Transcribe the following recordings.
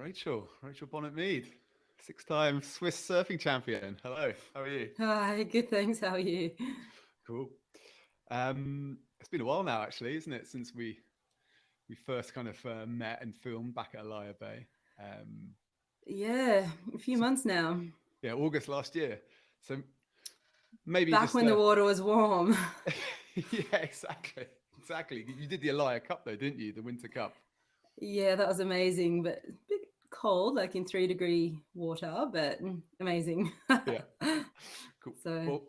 Rachel Bonhote-Mead, six-time Swiss surfing champion. Hello, how are you? Hi, good thanks. How are you? Cool. It's been a while now, actually, isn't it, since we first kind of met and filmed back at Alaya Bay. Um, Yeah, a few so months now. yeah, August last year. So maybe Back just when the water was warm. yeah, exactly. You did the Alaya Cup though, didn't you? The Winter Cup. Yeah, that was amazing, but a bit cold, like in 3-degree water, but amazing. Yeah, cool. So, Well,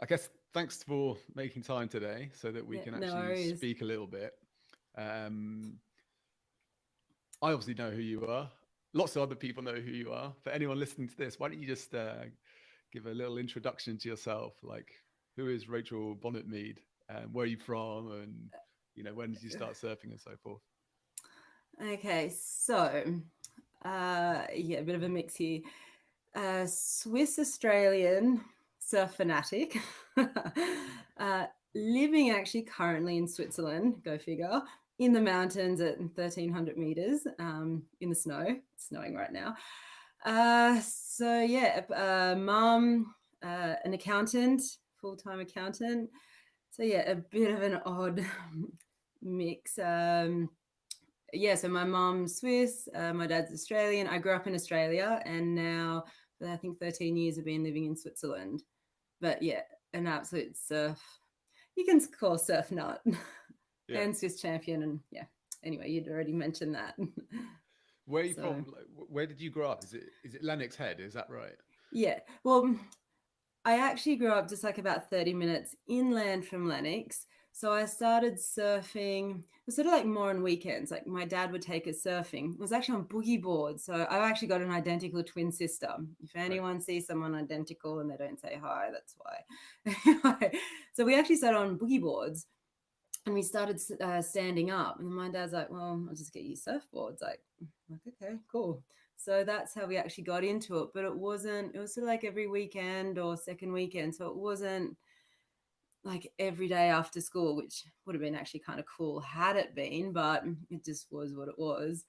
I guess thanks for making time today so that we yeah, can no actually worries. speak a little bit. Um, I obviously know who you are. Lots of other people know who you are. For anyone listening to this, why don't you just give a little introduction to yourself? Like, who is Rachel Bonnet-Mead? Where are you from? And when did you start surfing and so forth? Okay, so, yeah, a bit of a mix here. Swiss Australian surf fanatic, uh, living actually currently in Switzerland, go figure, in the mountains at 1300 meters in the snow. It's snowing right now. So, yeah, mum, an accountant, full time accountant. So, yeah, a bit of an odd mix. Yeah, so my mom's Swiss, my dad's Australian. I grew up in Australia, and now I think 13 years I've been living in Switzerland. But yeah, an absolute surf. You can call surf nut Yeah. and Swiss champion, and yeah. Anyway, you'd already mentioned that. Where are you So from? Like, where did you grow up? Is it Lennox Head? Is that right? yeah, well, I actually grew up just like about 30 minutes inland from Lennox. So I started surfing. It was sort of like more on weekends. Like my dad would take us surfing. It was actually on boogie boards. So I've actually got an identical twin sister. If Right. anyone sees someone identical and they don't say hi, that's why. Anyway, so we actually started on boogie boards and we started standing up. And my dad's like, "Well, I'll just get you surfboards." Like, okay, cool. So that's how we actually got into it. But it wasn't. It was sort of like every weekend or second weekend. So it wasn't like every day after school, which would have been actually kind of cool had it been. But it just was what it was.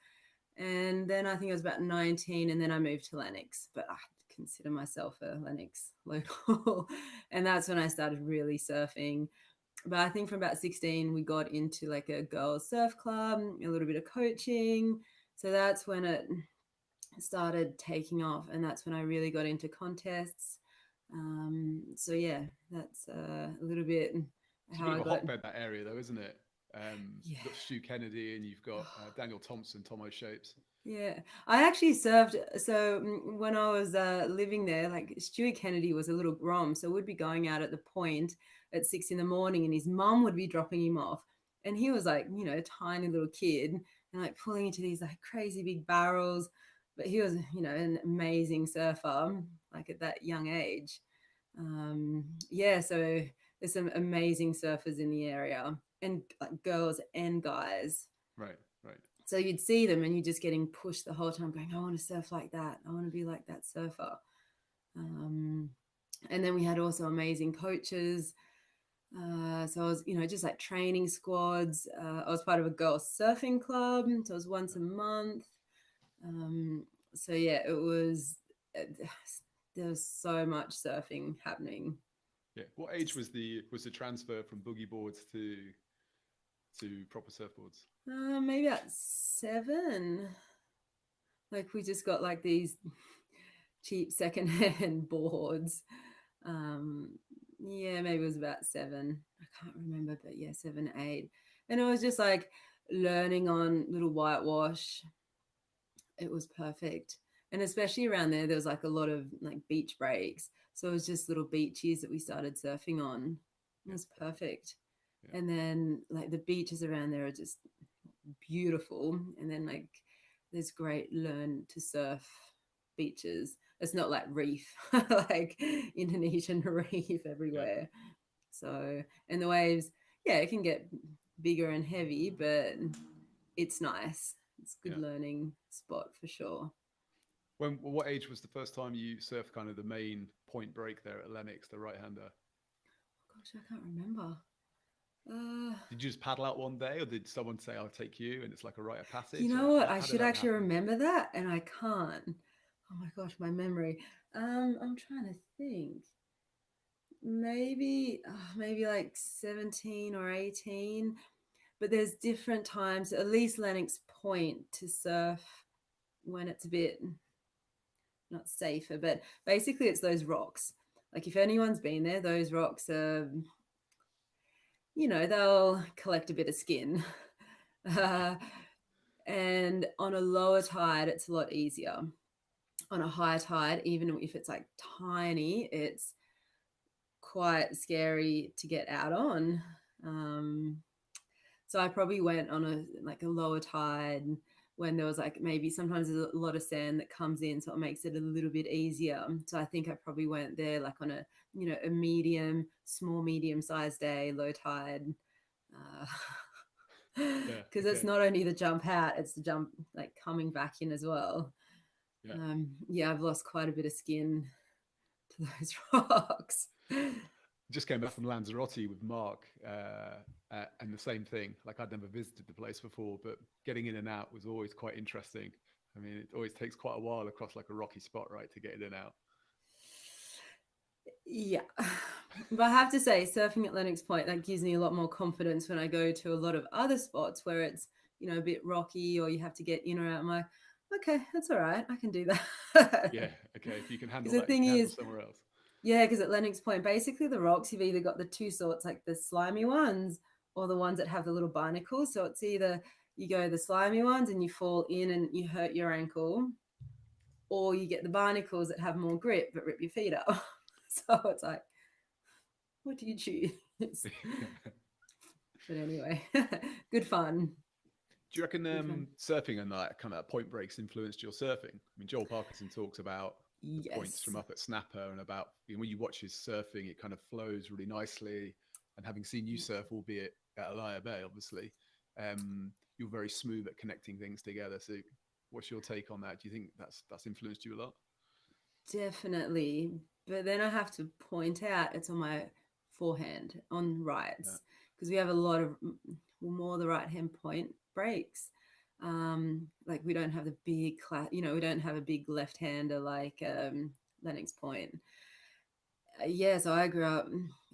And then I think I was about 19, and then I moved to Lennox. But I consider myself a Lennox local, and that's when I started really surfing. But I think from about 16 we got into like a girls surf club, a little bit of coaching. So that's when it started taking off, and that's when I really got into contests. So yeah, that's a little bit It's a how bit of I a got. hotbed, that area, though, isn't it? Yeah. You've got Stu Kennedy and you've got Daniel Thompson, Tom O'Shapes. Yeah, I actually served. So when I was living there, like Stuart Kennedy was a little grom, so we'd be going out at the point at 6 in the morning, and his mum would be dropping him off, and he was like, a tiny little kid, and like pulling into these like crazy big barrels, but he was, an amazing surfer, like at that young age. Yeah, so there's some amazing surfers in the area, and like girls and guys, Right, right. so you'd see them and you're just getting pushed the whole time, going, I want to surf like that. I want to be like that surfer. Um, and then we had also amazing coaches. So I was, just like training squads. I was part of a girls surfing club. So it was once a month. Um, so yeah, it was, there was so much surfing happening. Yeah. What age was the transfer from boogie boards to proper surfboards? Maybe at 7. Like we just got like these cheap secondhand boards. Um, yeah, maybe it was about 7. I can't remember, but yeah, 7, 8. And it was just like learning on little whitewash. It was perfect. And especially around there was like a lot of like beach breaks. So it was just little beaches that we started surfing on. It Yeah, was perfect. yeah, And then like the beaches around there are just beautiful. And then like there's great learn to surf beaches. It's not like reef, like Indonesian reef yeah, everywhere. So, and the waves, yeah, it can get bigger and heavy, but it's nice. It's a good yeah. learning spot for sure. What age was the first time you surfed kind of the main point break there at Lennox, the right hander? Gosh, I can't remember. Did you just paddle out one day, or did someone say, "I'll take you," and it's like a rite of You passage? know Like, what? how, I how did should that actually happen? remember that, and I can't. Oh my gosh, my memory. I'm trying to think. Maybe like 17 or 18. But there's different times, at least Lennox Point, to surf when it's a bit not safer. But basically, it's those rocks. Like if anyone's been there, those rocks are, they'll collect a bit of skin. Uh, and on a lower tide, it's a lot easier. On a high tide, even if it's like tiny, it's quite scary to get out on. Um, so I probably went on a lower tide when there was like maybe sometimes there's a lot of sand that comes in, so it makes it a little bit easier. So I think I probably went there like on a medium sized day, low tide. Yeah. Because it's Okay. not only the jump out, it's the jump like coming back in as well. Yeah. Yeah, I've lost quite a bit of skin to those rocks. Just came back from Lanzarote with Mark, and the same thing. Like, I'd never visited the place before, but getting in and out was always quite interesting. I mean, it always takes quite a while across like a rocky spot, right, to get in and out. Yeah. But I have to say, surfing at Lennox Point, that gives me a lot more confidence when I go to a lot of other spots where it's, a bit rocky or you have to get in or out. I'm like, okay, that's all right. I can do that. Yeah. Okay. If you can Because handle the that, you thing can handle is, somewhere else. yeah, because at Lennox Point, basically the rocks, you've either got the two sorts, like the slimy ones or the ones that have the little barnacles. So it's either you go the slimy ones and you fall in and you hurt your ankle, or you get the barnacles that have more grip but rip your feet up. So it's like, what do you choose? But anyway, good fun. Do you reckon Good fun. surfing and like kind of point breaks influenced your surfing? I mean, Joel Parkinson talks about the points Yes. from up at Snapper, and about, when you watch his surfing, it kind of flows really nicely. And having seen you surf, albeit at Alaya Bay, obviously, you're very smooth at connecting things together. So, what's your take on that? Do you think that's influenced you a lot? Definitely. But then I have to point out it's on my forehand on Yeah. rights because we have a lot of more the right hand point breaks. Like we don't have the big we don't have a big left hander like Lennox Point. Yeah, so I grew up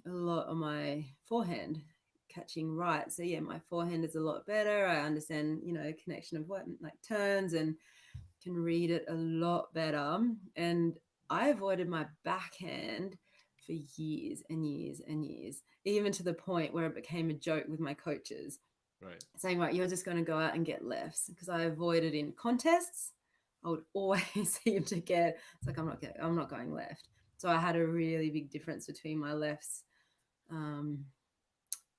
a lot on my forehand catching right. So yeah, my forehand is a lot better. I understand, connection of what like turns and can read it a lot better. And I avoided my backhand for years and years and years, even to the point where it became a joke with my coaches, Right. saying, right, you're just going to go out and get lefts because I avoided in contests. I would always seem to get, it's like, I'm not going left. So I had a really big difference between my lefts um,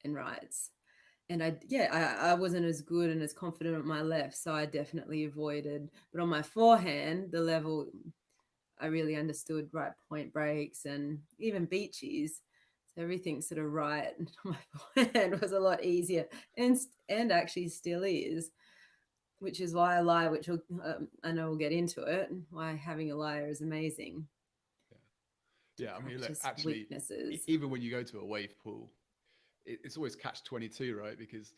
and rights. And I wasn't as good and as confident on my left, so I definitely avoided. But on my forehand, the level I really understood right point breaks and even beaches. So everything sort of right on my forehand was a lot easier, and actually still is, which is why I lie, which I know we'll get into it. Why having a liar is amazing Yeah. to Yeah. I mean, look, practice actually, weaknesses. even when you go to a wave pool, it's always catch 22, right? Because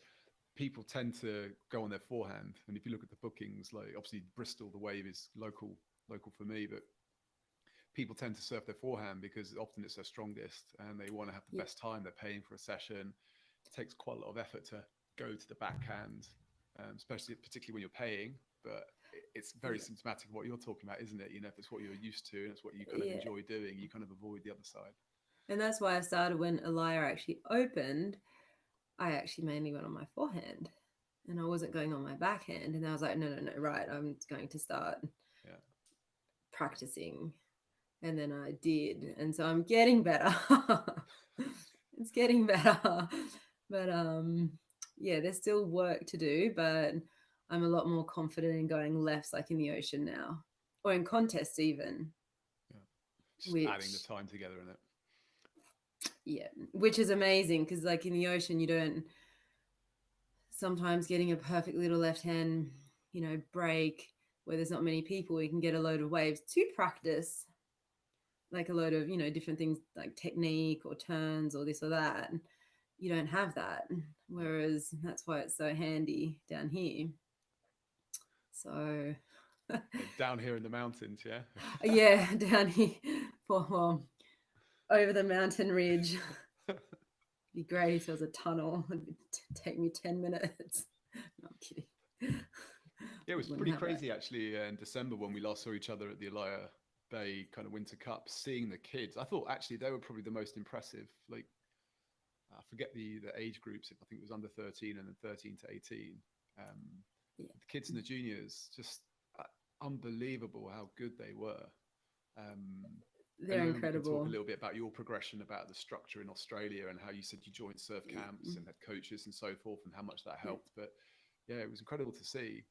people tend to go on their forehand. And if you look at the bookings, like obviously Bristol, the wave is local for me, but people tend to surf their forehand because often it's their strongest and they want to have the Yeah, best time. They're paying for a session. It takes quite a lot of effort to go to the backhand, especially particularly when you're paying. But it's very yeah, symptomatic of what you're talking about, isn't it? If it's what you're used to and it's what you kind of yeah. enjoy doing, you kind of avoid the other side. And that's why I started when Elia actually opened. I actually mainly went on my forehand and I wasn't going on my backhand. And I was like, no, no, no, right. I'm going to start Yeah. practicing. And then I did. And so I'm getting better. It's getting better. But yeah, there's still work to do, but I'm a lot more confident in going lefts like in the ocean now. Or in contests even, Yeah. Just adding the which time together in it. yeah, which is amazing because like in the ocean you don't sometimes getting a perfect little left hand, break where there's not many people, you can get a load of waves to practice like a load of, different things like technique or turns or this or that. you don't have that. Whereas that's why it's so handy down here. So Down here in the mountains, yeah. yeah, down here for over the mountain ridge. It'd be great if there was a tunnel. It'd take me 10 minutes. No, I'm kidding. Yeah, it was Wouldn't pretty have that. crazy actually in December when we last saw each other at the Elia Bay kind of Winter Cup, seeing the kids. I thought actually they were probably the most impressive. Like I forget the age groups. I think it was under 13 and then 13 to 18. Um, Yeah, the kids and the juniors, just unbelievable how good they were. Um, and they're then we can talk a incredible. little bit about your progression, about the structure in Australia and how you said you joined surf camps and had coaches and so forth, and how much that Yeah. helped. But yeah, it was incredible to see.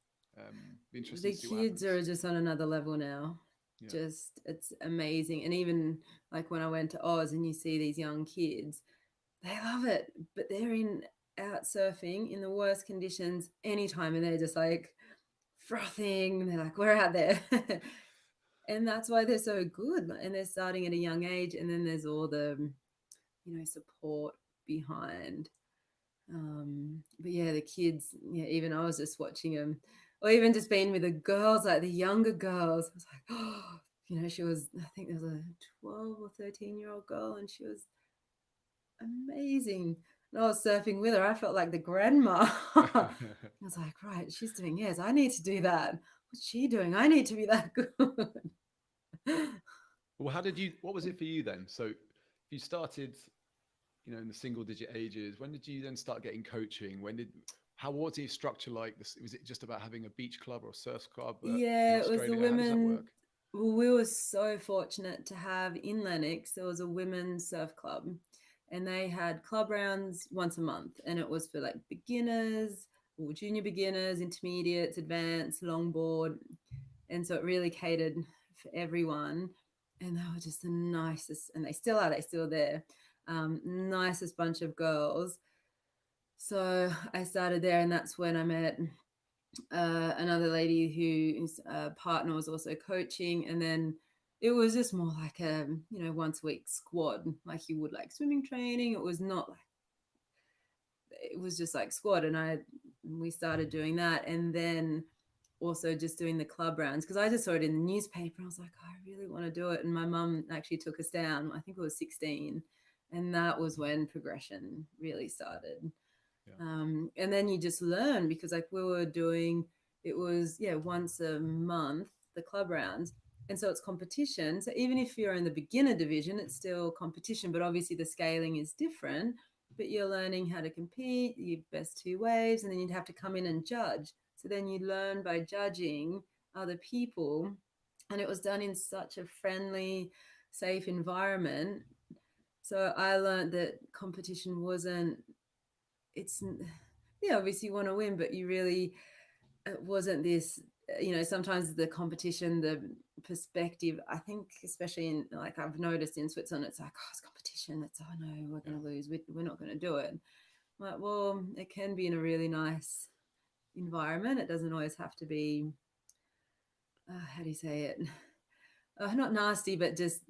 Be interesting The to see what kids happens. are just on another level now. Yeah. Just, it's amazing. And even like when I went to Oz and you see these young kids, they love it, but they're in out surfing in the worst conditions anytime, and they're just like frothing. They're like, we're out there. And that's why they're so good. And they're starting at a young age. And then there's all the, support behind. But yeah, the kids, yeah, even I was just watching them, or even just being with the girls, like the younger girls. I was like, oh, she was, I think there was a 12 or 13-year-old girl, and she was amazing. And I was surfing with her. I felt like the grandma. I was like, right, she's doing, yes, I need to do that. What's she doing? I need to be that good. Well, what was it for you then? So you started, in the single digit ages. When did you then start getting coaching? How was the structure like? Was it just about having a beach club or a surf club in Yeah, it was the Australia? How does that women. work? Well, we were so fortunate to have in Lennox, there was a women's surf club, and they had club rounds once a month, and it was for like beginners or junior beginners, intermediates, advanced, longboard. And so it really catered for everyone. And they were just the nicest, and they still are, they still there. Nicest bunch of girls. So I started there, and that's when I met another lady whose partner was also coaching. And then it was just more like a, once a week squad, like you would like swimming training. It was not like, it was just like squad. And we started doing that. And then also just doing the club rounds, because I just saw it in the newspaper. I was like, oh, I really want to do it. And my mum actually took us down. I think it was 16. And that was when progression really started. Yeah. And then you just learn, because like we were doing, it was, yeah, once a month, the club rounds. And so it's competition. So even if you're in the beginner division, it's still competition, but obviously the scaling is different. But you're learning how to compete, your best two waves, and then you'd have to come in and judge. So then you learn by judging other people. And it was done in such a friendly, safe environment. So I learned that competition wasn't, it's, yeah, obviously you want to win, but you really, it wasn't this, sometimes the competition, the perspective, I think, especially in, like, I've noticed in Switzerland, it's like, oh, it's competition. It's, oh no, we're Yeah. going to lose. We're not going to do it. I'm like, well, it can be in a really nice environment. It doesn't always have to be, how do you say it? Not nasty, but just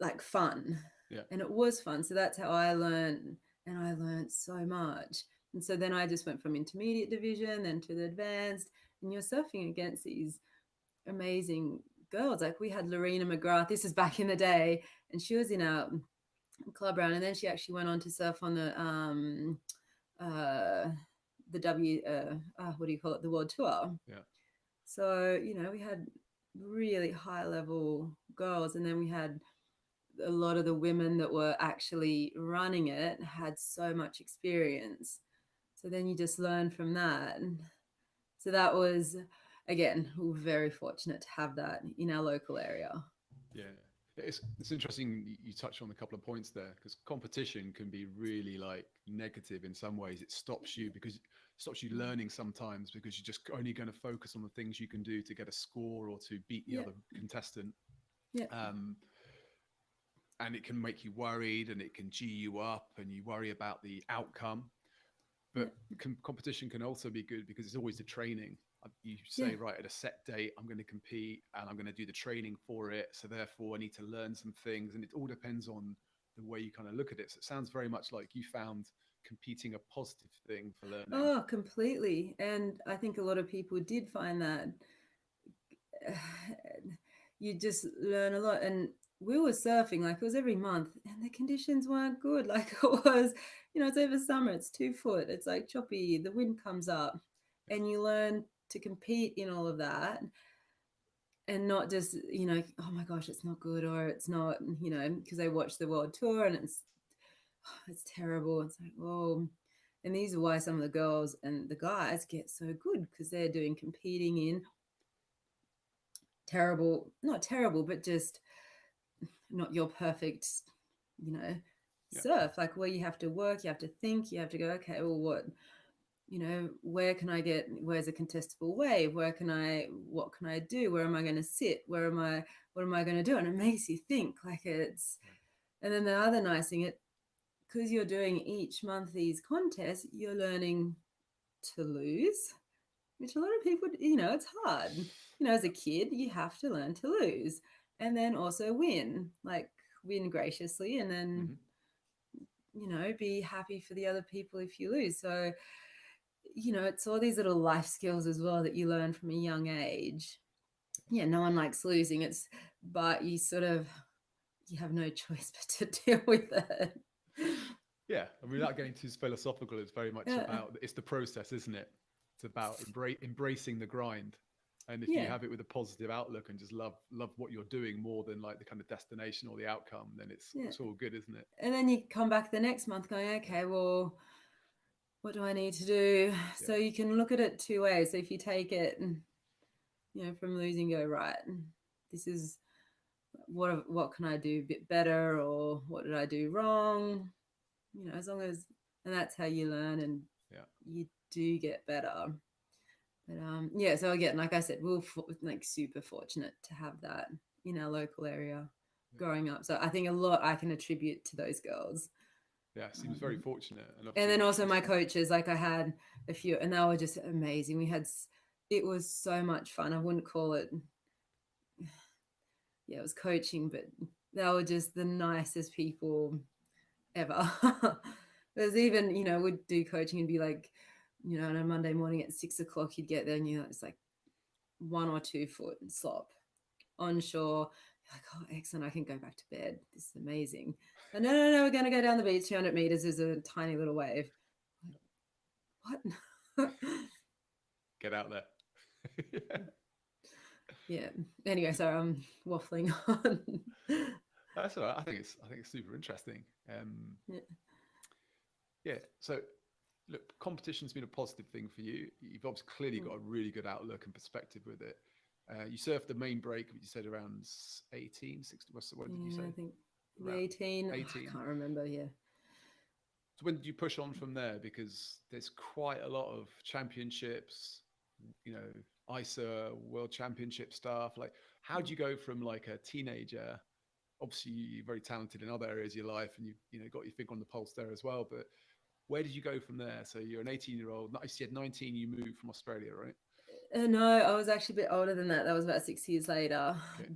like fun. Yeah. And it was fun. So that's how I learned. And I learned so much. And so then I just went from intermediate division then to the advanced. And you're surfing against these amazing girls. Like we had Lorena McGrath. This is back in the day. And she was in our club round. And then she actually went on to surf on the what do you call it? The world tour. Yeah. So, we had really high level girls. And then we had a lot of the women that were actually running it had so much experience. So then you just learn from that. So that was, again, we were very fortunate to have that in our local area. Yeah. It's interesting you touched on a couple of points there, because competition can be really like negative in some ways. It stops you learning sometimes, because you're just only going to focus on the things you can do to get a score or to beat the Yeah. other contestant. Yeah. And it can make you worried, and it can G you up, and you worry about the outcome. Yeah. But competition can also be good, because it's always the training. You Yeah. say, right, at a set date, I'm going to compete and I'm going to do the training for it. So therefore I need to learn some things. And it all depends on the way you kind of look at it. So it sounds very much like you found competing a positive thing for learning. Oh, completely. And I think a lot of people did find that you just learn a lot. And we were surfing, like it was every month, and the conditions weren't good. Like it was, it's over summer, it's 2 foot, it's like choppy, the wind comes up, and you learn to compete in all of that, and not just, oh my gosh, it's not good, or it's not, because they watch the world tour and it's terrible. It's like, oh, and these are why some of the girls and the guys get so good, because they're doing competing in terrible, not terrible, but just not your perfect, you know, Yeah. surf, like where you have to work, you have to think, you have to go, okay, well, where can I get, where's a contestable wave? What can I do? Where am I going to sit? What am I going to do? And it makes you think, like and then the other nice thing, because you're doing each month these contests, you're learning to lose, which a lot of people, it's hard. As a kid, you have to learn to lose, and then also win graciously, and then, be happy for the other people if you lose. So, it's all these little life skills as well that you learn from a young age. Yeah, no one likes losing. But you you have no choice but to deal with it. Yeah, I mean, without getting too philosophical, it's very much about, it's the process, isn't it? It's about embracing the grind. And if you have it with a positive outlook and just love what you're doing more than like the kind of destination or the outcome, then it's all good, isn't it? And then you come back the next month going, okay, well, what do I need to do? Yeah. So you can look at it two ways. So if you take it, from losing, go, right, this is what can I do a bit better, or what did I do wrong? As long as, and that's how you learn, and you do get better. But so again, like I said, we're like super fortunate to have that in our local area growing up. So I think a lot I can attribute to those girls. Yeah, seems very fortunate. And then also my coaches, like I had a few, and they were just amazing. It was so much fun. I wouldn't call it, it was coaching, but they were just the nicest people ever. There's even, we'd do coaching and be like, on a Monday morning at 6:00, you'd get there and it's like 1 or 2 foot slop onshore. You're like, oh, excellent, I can go back to bed. This is amazing. And no, we're going to go down the beach 200 meters. There's a tiny little wave. What? Get out there. Yeah. Anyway, sorry, I'm waffling on. That's all right. I think it's super interesting. So, look, competition's been a positive thing for you. You've obviously clearly got a really good outlook and perspective with it. You surfed the main break, which you said around 18, 60. What did you say? I think 18. 18. I can't remember. Yeah. So when did you push on from there? Because there's quite a lot of championships, ISA World Championship stuff. Like, how do you go from like a teenager? Obviously, you're very talented in other areas of your life, and you got your finger on the pulse there as well. But where did you go from there? So you're an 18-year-old. You said 19. You moved from Australia, right? No, I was actually a bit older than that. That was about 6 years later. Okay.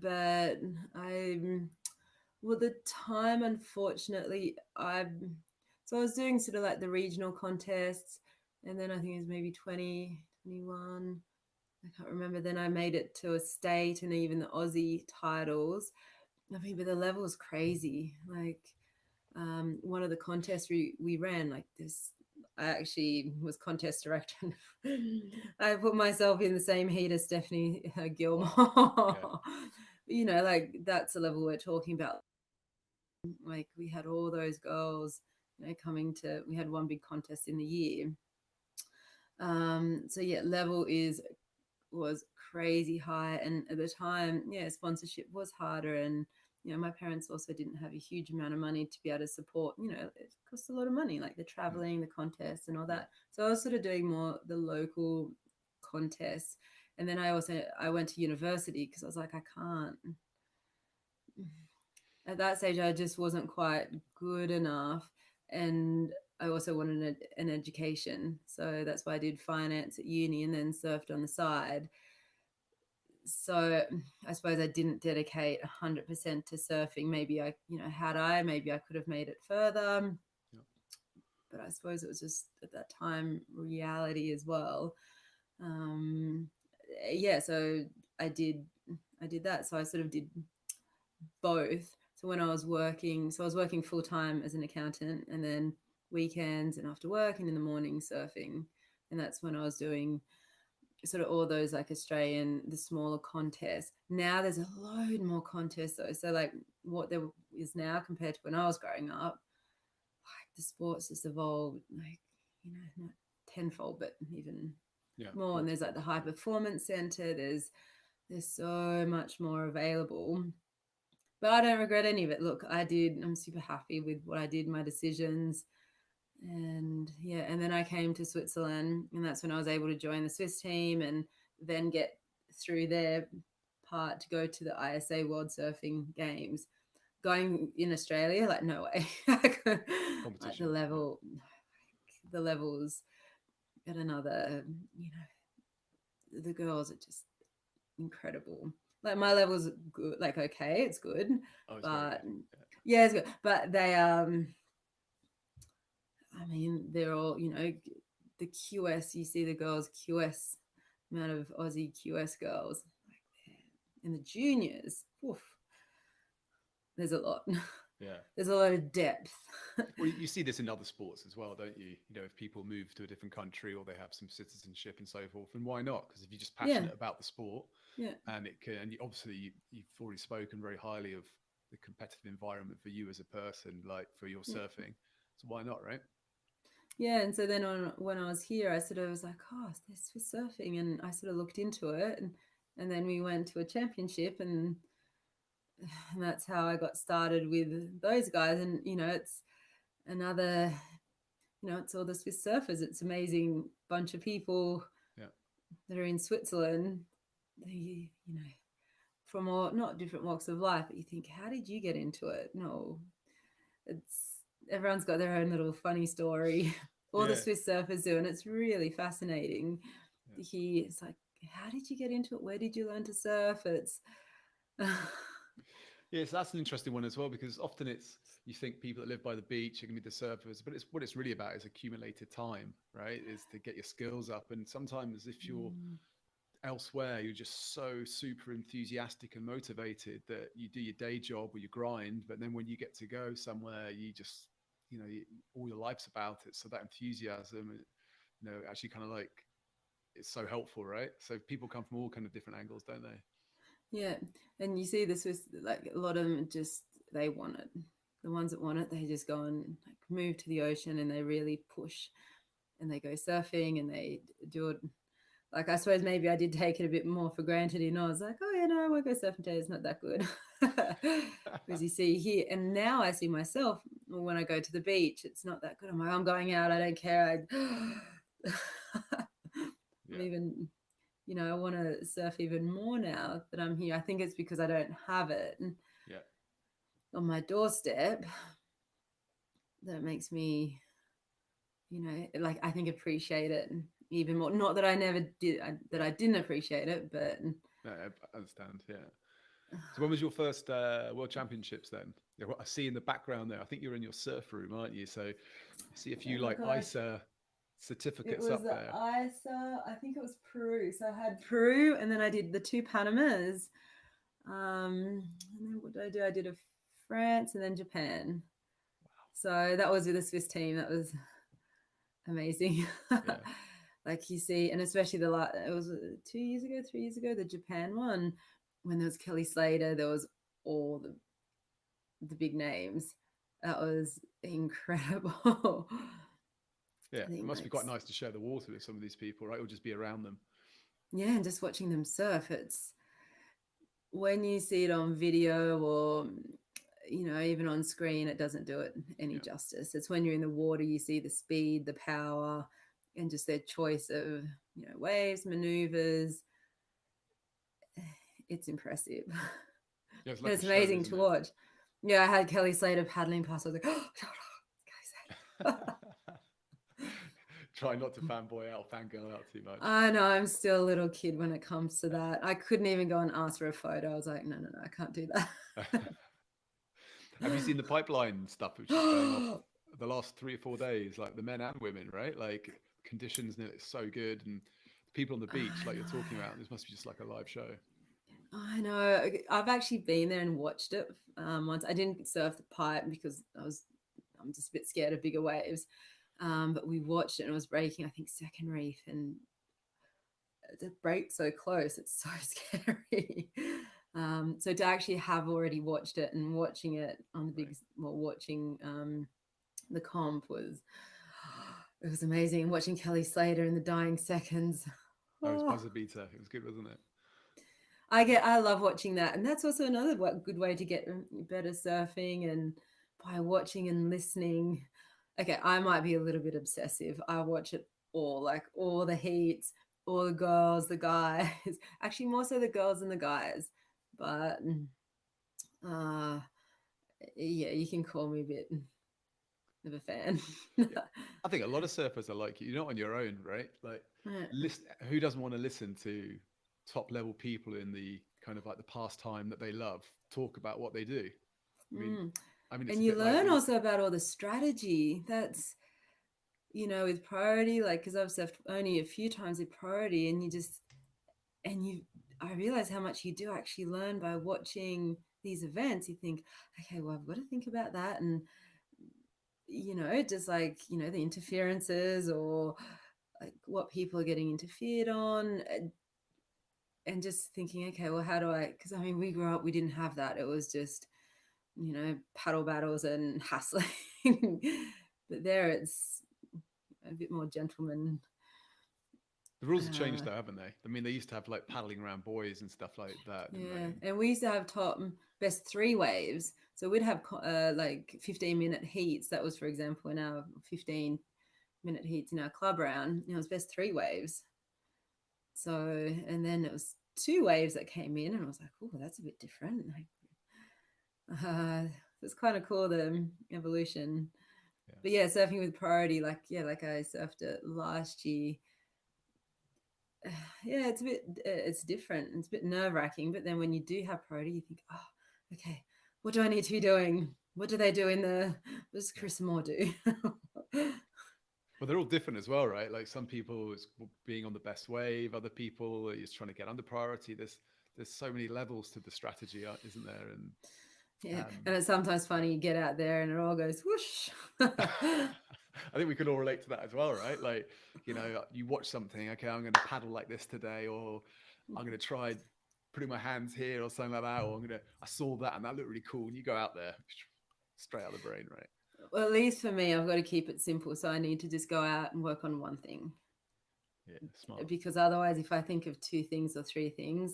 But the time, unfortunately, so I was doing sort of like the regional contests, and then I think it was maybe 20, 21. I can't remember. Then I made it to a state and even the Aussie titles. I mean, but the level was crazy. Like one of the contests we ran, like this, I actually was contest director. I put myself in the same heat as Stephanie Gilmore. Yeah. Like that's the level we're talking about. Like we had all those girls, we had one big contest in the year. So yeah, level was crazy high, and at the time, sponsorship was harder, and my parents also didn't have a huge amount of money to be able to support. It costs a lot of money, like the traveling, the contests, and all that. So I was sort of doing more the local contests, and then I went to university because I was like, I can't. At that stage, I just wasn't quite good enough, and I also wanted an education. So that's why I did finance at uni and then surfed on the side. So I suppose I didn't dedicate 100% to surfing. Maybe maybe I could have made it further. Yeah. But I suppose it was just at that time reality as well. Um, yeah, so I did I did that. So I sort of did both. So when I was working, I was working full time as an accountant, and then weekends and after work and in the morning surfing. And that's when I was doing sort of all those like the smaller contests. Now there's a load more contests though. So like what there is now compared to when I was growing up, like the sports has evolved like, not tenfold, but even Yeah. more. And there's like the high performance center. There's so much more available. But I don't regret any of it. Look, I'm super happy with what I did, my decisions. And yeah, and then I came to Switzerland, and that's when I was able to join the Swiss team and then get through their part to go to the ISA World Surfing Games. Going in Australia, like no way. Like Competition. the levels at another, the girls are just incredible. Like my level's good, like okay, it's good, Oh, it's very but good. yeah, it's good. But they I mean, they're all, the QS, you see the girls QS, amount of Aussie QS girls, like in the juniors, oof, there's a lot. Yeah. There's a lot of depth. Well, you see this in other sports as well, don't you? You know, if people move to a different country or they have some citizenship and so forth, and why not? Because if you're just Yeah, passionate about the sport, yeah, and it can, and you've already spoken very highly of the competitive environment for you as a person, like for your yeah. surfing. So why not, right? Yeah, and so then when I was here, I sort of was like, oh, there's Swiss surfing, and I sort of looked into it, and then we went to a championship, and that's how I got started with those guys. And it's another, it's all the Swiss surfers. It's amazing bunch of people Yeah. that are in Switzerland. From all not different walks of life, but you think, how did you get into it? No, it's everyone's got their own little funny story. All the Yeah. Swiss surfers do, and it's really fascinating Yeah. to hear. It's like, how did you get into it? Where did you learn to surf? It's Yeah, so that's an interesting one as well, because often you think people that live by the beach are going to be the surfers, but it's what it's really about is accumulated time, right? Is to get your skills up. And sometimes if you're elsewhere, you're just so super enthusiastic and motivated that you do your day job or you grind, but then when you get to go somewhere, you just, all your life's about it. So that enthusiasm, actually kind of like it's so helpful, right? So people come from all kind of different angles, don't they? yeah, and you see this with like a lot of them just they want it. The ones that want it, they just go and like move to the ocean and they really push and they go surfing and they do it. Like I suppose maybe I did take it a bit more for granted. I was like, oh yeah, no, I won't go surfing today. It's not that good. Because you see here, and now I see myself when I go to the beach, it's not that good. I'm like, I'm going out. I don't care. I'm Yeah. even, I want to surf even more now that I'm here. I think it's because I don't have it Yeah. on my doorstep. That makes me, like I think appreciate it even more. Not that I never did, that I didn't appreciate it, but No, I understand. Yeah. So when was your first World Championships then? Yeah, what I see in the background there, I think you're in your surf room, aren't you? So I see a few oh my like gosh, ISA it certificates was up the there. ISA. I think it was Peru. So I had Peru, and then I did the two Panamas. And then what did I do? I did a France and then Japan. So that was with the Swiss team. That was amazing. Yeah. Like you see, and especially it was 2 years ago, 3 years ago, the Japan one, when there was Kelly Slater, there was all the big names. That was incredible. Yeah. I It think must be like quite nice to share the water with some of these people, right? Or just be around them. yeah, and just watching them surf, it's when you see it on video or even on screen, it doesn't do it any Yeah. justice. It's when you're in the water, you see the speed, the power, and just their choice of waves, maneuvers. It's impressive. Yeah, it's And like a it's show, amazing isn't to it? watch. Yeah, I had Kelly Slater paddling past. I was like, oh, Try not to fanboy out, fangirl out too much. I know, I'm still a little kid when it comes to that. I couldn't even go and ask for a photo. I was like, no, I can't do that. Have you seen the pipeline stuff which is going off the last 3 or 4 days, like the men and women, right? Like conditions and it's so good, and people on the beach, I like you're talking know. about, this must be just like a live show. I know. I've actually been there and watched it once. I didn't surf the pipe because I'm just a bit scared of bigger waves. But we watched it and it was breaking, I think, second reef, and the break so close. It's so scary. So to actually have already watched it and watching it on the big, Right. well, watching the comp it was amazing. Watching Kelly Slater in the dying seconds. Oh, it's Oh, buzzer beater. It was good, wasn't it? I love watching that, and that's also another good way to get better surfing, and by watching and listening. Okay, I might be a little bit obsessive. I watch it all, like all the heats, all the girls, the guys. Actually, more so the girls than the guys. But uh, yeah, you can call me a bit of a fan. Yeah. I think a lot of surfers are like you. You're not on your own, right? Like, Yeah. listen, who doesn't want to listen to top level people in the kind of like the pastime that they love talk about what they do? I mean, Mm. it's a And you bit like learn also about all the strategy. That's, with priority, like, because I've surfed only a few times with priority, and I realize how much you do actually learn by watching these events. You think, okay, well, I've got to think about that. And, just like, the interferences, or like what people are getting interfered on, and just thinking, okay, well, how do because I mean, we grew up, we didn't have that. It was just, paddle battles and hassling. But there it's a bit more gentleman. the rules have changed Uh, though, haven't they? I mean, they used to have like paddling around buoys and stuff like that, didn't they? yeah, And and we used to have top best three waves. So we'd have like 15-minute heats. That was, for example, in our 15-minute heats in our club round. It was best three waves. So, and then it was two waves that came in, and I was like, oh, that's a bit different. It's kind of cool, the evolution. yeah, But yeah, surfing with priority, like I surfed it last year. Yeah, it's different. It's a bit nerve wracking. But then when you do have priority, you think, oh, okay, what do I need to be doing? What do they do what does yeah. Chris Moore do? Well, they're all different as well, right? Like some people it's being on the best wave, other people are just trying to get under priority. There's so many levels to the strategy, isn't there? And Yeah, um, and it's sometimes funny. You get out there and it all goes whoosh. I think we could all relate to that as well, right? Like, you watch something, okay, I'm going to paddle like this today, or I'm going to try putting my hands here or something like that, or I saw that and that looked really cool. And you go out there straight out of the brain, right? Well, at least for me, I've got to keep it simple. So I need to just go out and work on one thing. Yeah, smart. Because otherwise, if I think of two things or three things,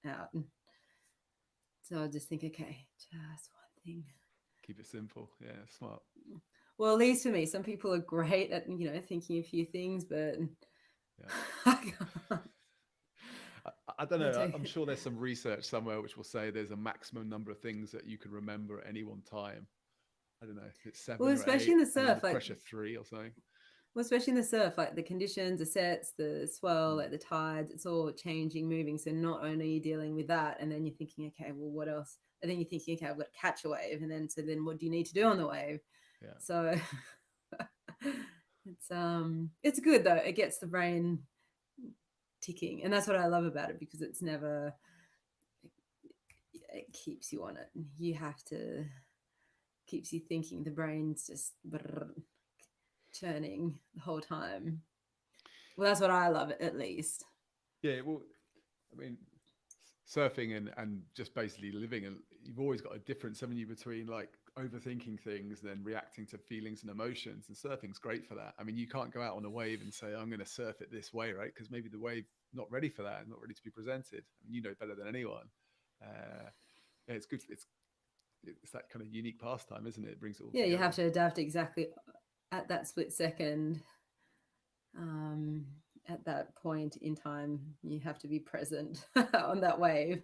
out. So I just think, okay, just one thing. Keep it simple. Yeah, smart. Well, at least for me, some people are great at, thinking a few things, but Yeah. I can't. I don't I know. do. I'm sure there's some research somewhere which will say there's a maximum number of things that you can remember at any one time. I don't know if it's Well, 7 or especially 8, in the and under surf, pressure 3 or something. like the conditions, the sets, the swell, Mm. like the tides, it's all changing, moving. So not only are you dealing with that, and then you're thinking, okay, well, what else? And then you're thinking, okay, I've got to catch a wave, and then what do you need to do on the wave? Yeah. So it's good though. It gets the brain ticking, and that's what I love about it, because it keeps you on it. You have to keeps you thinking. The brain's just churning the whole time. Well, that's what I love, at least. Yeah. Well, I mean, surfing and just basically living, and you've always got a difference, haven't you, between like overthinking things then reacting to feelings and emotions. And surfing's great for that. I mean, you can't go out on a wave and say, I'm going to surf it this way, right? Because maybe the wave not ready for that, not ready to be presented. I mean, you know better than anyone. Yeah, it's good. It's that kind of unique pastime, isn't it? It brings it all Yeah, you together. have to adapt exactly at that split second. Um, at that point in time, you have to be present on that wave,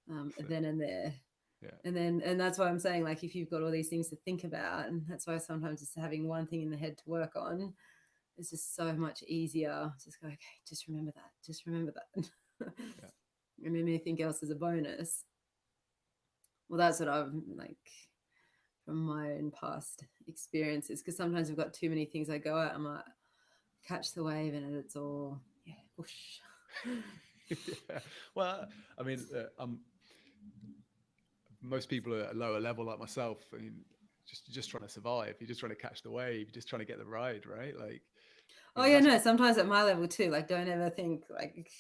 So, then and there. yeah, And that's why I'm saying, like, if you've got all these things to think about, and that's why sometimes it's having one thing in the head to work on, it's just so much easier. Just go, okay, just remember that. Just remember that. Yeah. And anything else is a bonus. Well, that's what I've like from my own past experiences. Because sometimes I've got too many things I go at. I might catch the wave and it's all, yeah, whoosh. Yeah. Well, I mean, most people are at a lower level like myself. I mean, just trying to survive. You're just trying to catch the wave. You're just trying to get the ride, right? Like, Oh yeah, that's no. Sometimes at my level too. Like, don't ever think like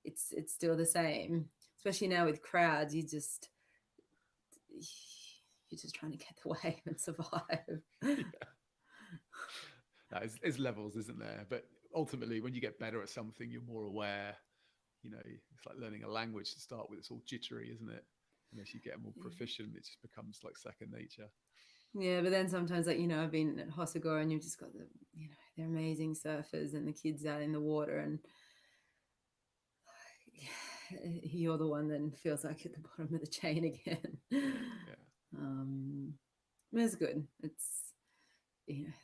it's still the same. Especially now with crowds, you're just trying to get the wave and survive. yeah. No, it's levels, isn't there? But ultimately, when you get better at something, you're more aware. You know, it's like learning a language to start with. It's all jittery, isn't it? And as you get more proficient, it just becomes like second nature. Yeah, but then sometimes, like, I've been at Hossagor and you've just got they're amazing surfers and the kids out in the water, and you're the one that feels like at the bottom of the chain again. Yeah. But it's good. It's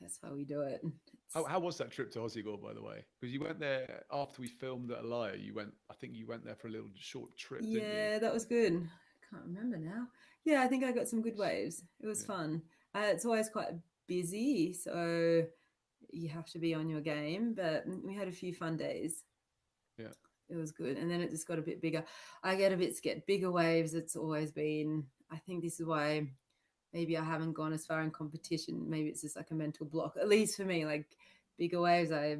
that's why we do it. How was that trip to Ossigor, by the way? Because you went there after we filmed at Alaya. I think you went there for a little short trip, didn't you? Yeah, that was good. I can't remember now. Yeah, I think I got some good waves. It was Yeah. fun. It's always quite busy, so you have to be on your game. But we had a few fun days. Yeah. It was good, and then it just got a bit bigger. I get a bit scared. Bigger waves. It's always been. I think this is why maybe I haven't gone as far in competition. Maybe it's just like a mental block. At least for me, like bigger waves, I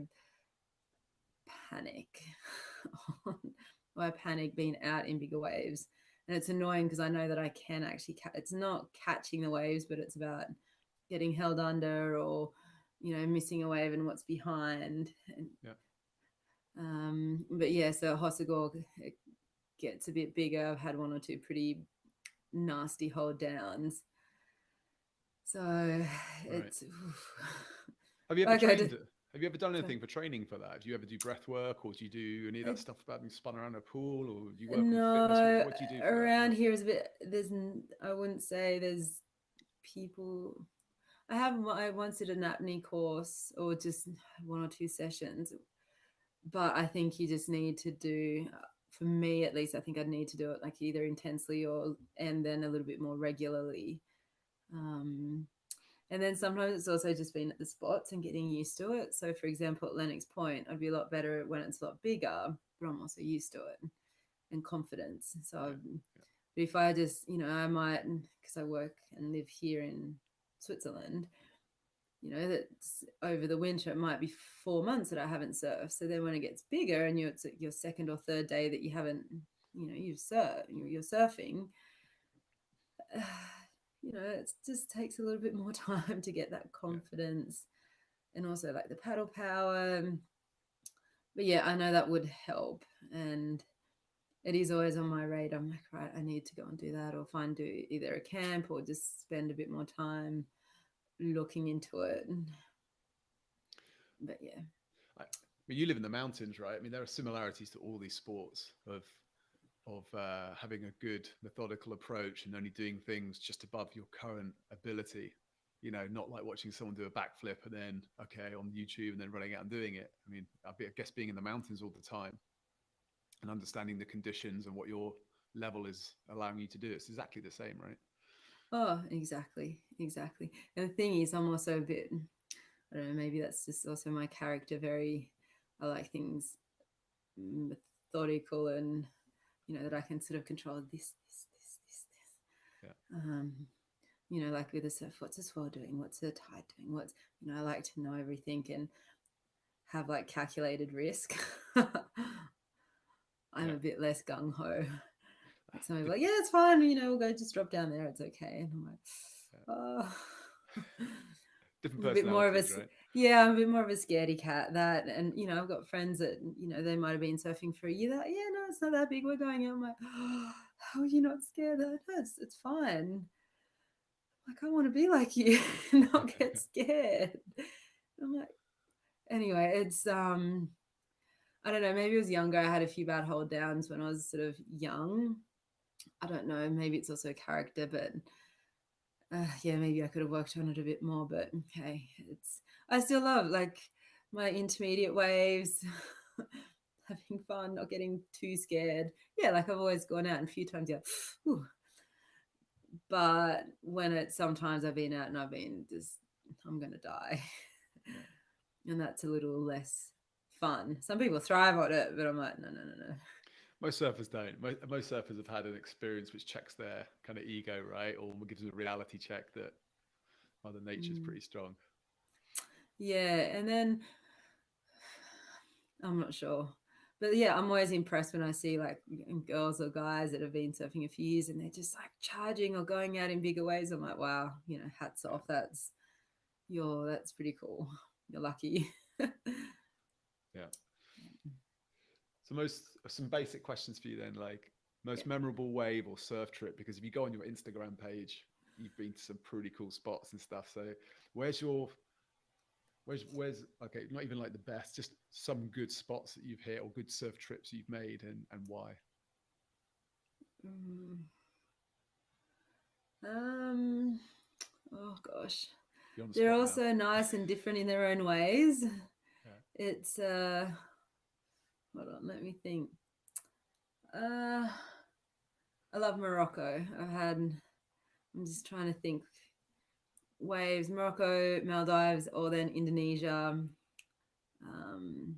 panic. I panic being out in bigger waves, and it's annoying because I know that I can actually. It's not catching the waves, but it's about getting held under or missing a wave and what's behind. And, Yeah. but yeah, so Hossagor gets a bit bigger. I've had one or two pretty nasty hold downs. So Right. it's Have you ever like trained? Have you ever done anything for training for that? Do you ever do breath work, or do you do any of I that stuff about being spun around a pool, or do you work on fitness? no, What do you do for that? around here is a bit. I wouldn't say there's people. I once did an apnea course or just one or two sessions, but I think you just need to do. For me, at least, I think I'd need to do it like either intensely and then a little bit more regularly. Um, And then sometimes it's also just been at the spots and getting used to it. So, for example, at Lennox Point, I'd be a lot better when it's a lot bigger, but I'm also used to it and confidence. So, Yeah. but if I just, I might, because I work and live here in Switzerland, that's over the winter, it might be 4 months that I haven't surfed. So then when it gets bigger and it's your second or third day that you haven't, you're surfing, it just takes a little bit more time to get that Yeah. confidence and also like the paddle power. But yeah, I know that would help. And it is always on my radar. I'm like, right, I need to go and do that or do either a camp or just spend a bit more time looking into it. But yeah. But you live in the mountains, right? I mean, there are similarities to all these sports of having a good methodical approach and only doing things just above your current ability. You know, not like watching someone do a backflip and then on YouTube and then running out and doing it. I mean, I guess being in the mountains all the time and understanding the conditions and what your level is allowing you to do, it's exactly the same, right? Oh, exactly. Exactly. And the thing is, I'm also a bit, I don't know, maybe that's just also my character. I like things methodical and, that I can sort of control this. Yeah. Like with the surf, what's the swell doing? What's the tide doing? I like to know everything and have like calculated risk. I'm Yeah. a bit less gung ho. Like somebody's like, yeah, it's fine. We'll go just drop down there. It's okay. And I'm like, oh. Different I'm a bit more of a, personalities, right? yeah, I'm a bit more of a scaredy cat. That, and I've got friends that they might have been surfing for a year. That, yeah, no, it's not that big. We're going out. I'm like, oh, how are you not scared? No, it's fine. Like, I want to be like you, not get scared. I'm like, anyway, it's I don't know, maybe it was younger. I had a few bad hold downs when I was sort of young. I don't know, maybe it's also character, but yeah, maybe I could have worked on it a bit more. But okay, I still love, like, my intermediate waves, having fun, not getting too scared. Yeah, like I've always gone out and a few times, yeah. Whew. But when it's sometimes I've been out and I've been just, I'm going to die. Yeah. And that's a little less fun. Some people thrive on it, but I'm like, no, no, no, no. Most surfers don't. Most surfers have had an experience which checks their kind of ego, right? Or gives them a reality check that Mother Nature's pretty strong. Yeah, and then I'm not sure. But yeah, I'm always impressed when I see like girls or guys that have been surfing a few years and they're just like charging or going out in bigger waves. I'm like, wow, hats off. That's pretty cool. You're lucky. Yeah. So some basic questions for you then, like most Yeah. memorable wave or surf trip, because if you go on your Instagram page, you've been to some pretty cool spots and stuff. So where's your where's okay, not even like the best, just some good spots that you've hit or good surf trips you've made and why? Mm. Um. Oh gosh, You're on the they're spot all now. so nice and different in their own ways. Yeah. It's hold on, let me think. I love Morocco. I'm just trying to think. Waves, Morocco, Maldives, or then Indonesia. Um,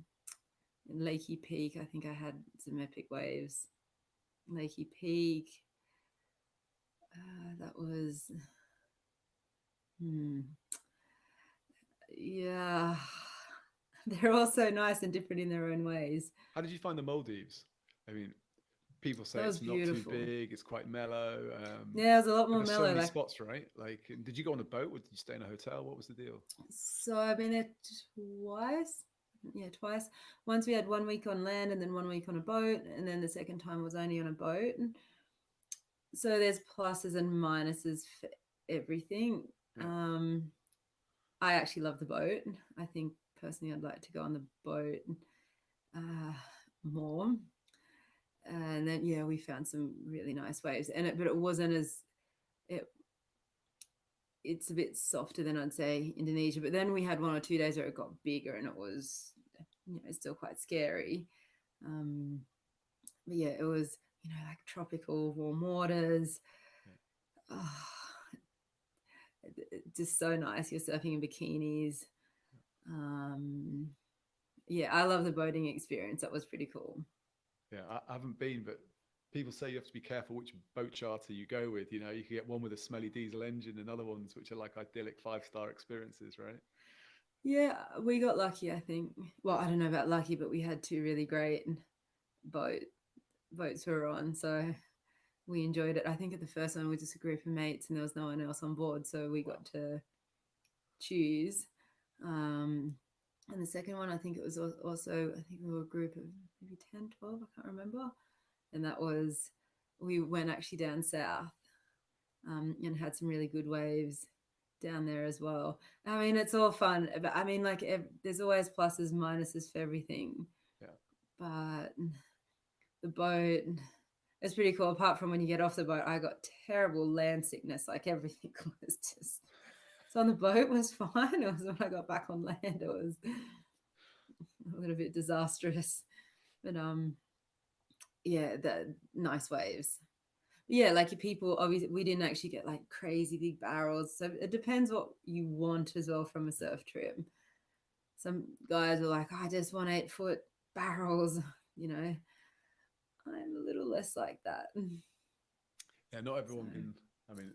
in Lakey Peak, I think I had some epic waves. Lakey Peak, that was, yeah. They're all so nice and different in their own ways. How did you find the Maldives? I mean, people say That was it's not too beautiful. big, it's quite mellow. Yeah, it was a lot But more there's so mellow. many Like, spots, right? Like, did you go on a boat or did you stay in a hotel? What was the deal? so I've been there twice. Yeah, twice. Once we had 1 week on land and then 1 week on a boat, and then the second time was only on a boat. So there's pluses and minuses for everything. Yeah. I actually love the boat. I think personally I'd like to go on the boat uh, more. And then yeah, we found some really nice waves, but it wasn't as it. It's a bit softer than I'd say Indonesia. But then we had 1 or 2 days where it got bigger, and it was still quite scary. Um, but yeah, it was like tropical warm waters. Yeah. Oh, just so nice. You're surfing in bikinis. Um, yeah, I love the boating experience. That was pretty cool. Yeah, I haven't been, but people say you have to be careful which boat charter you go with. You know, you can get one with a smelly diesel engine and other ones which are like idyllic 5-star experiences, right? Yeah, we got lucky, I think. Well, I don't know about lucky, but we had two really great boat boats we were on, so we enjoyed it. I think at the first one we were just a group of mates and there was no one else on board, so we Wow. got to choose. And the second one, I think it was also, I think we were a group of maybe 10, 12, I can't remember. And that was, we went actually down south and had some really good waves down there as well. I mean, it's all fun, but I mean, like, there's always pluses, minuses for everything. Yeah. But the boat, it's pretty cool. Apart from when you get off the boat, I got terrible land sickness. Like everything was just. So on the boat was fine. It was when I got back on land, it was a little bit disastrous. But yeah, the nice waves. Yeah, like your people, obviously we didn't actually get like crazy big barrels. So it depends what you want as well from a surf trip. Some guys are like, I just want 8 foot barrels, you know. I'm a little less like that. Yeah, not So everyone can. I mean,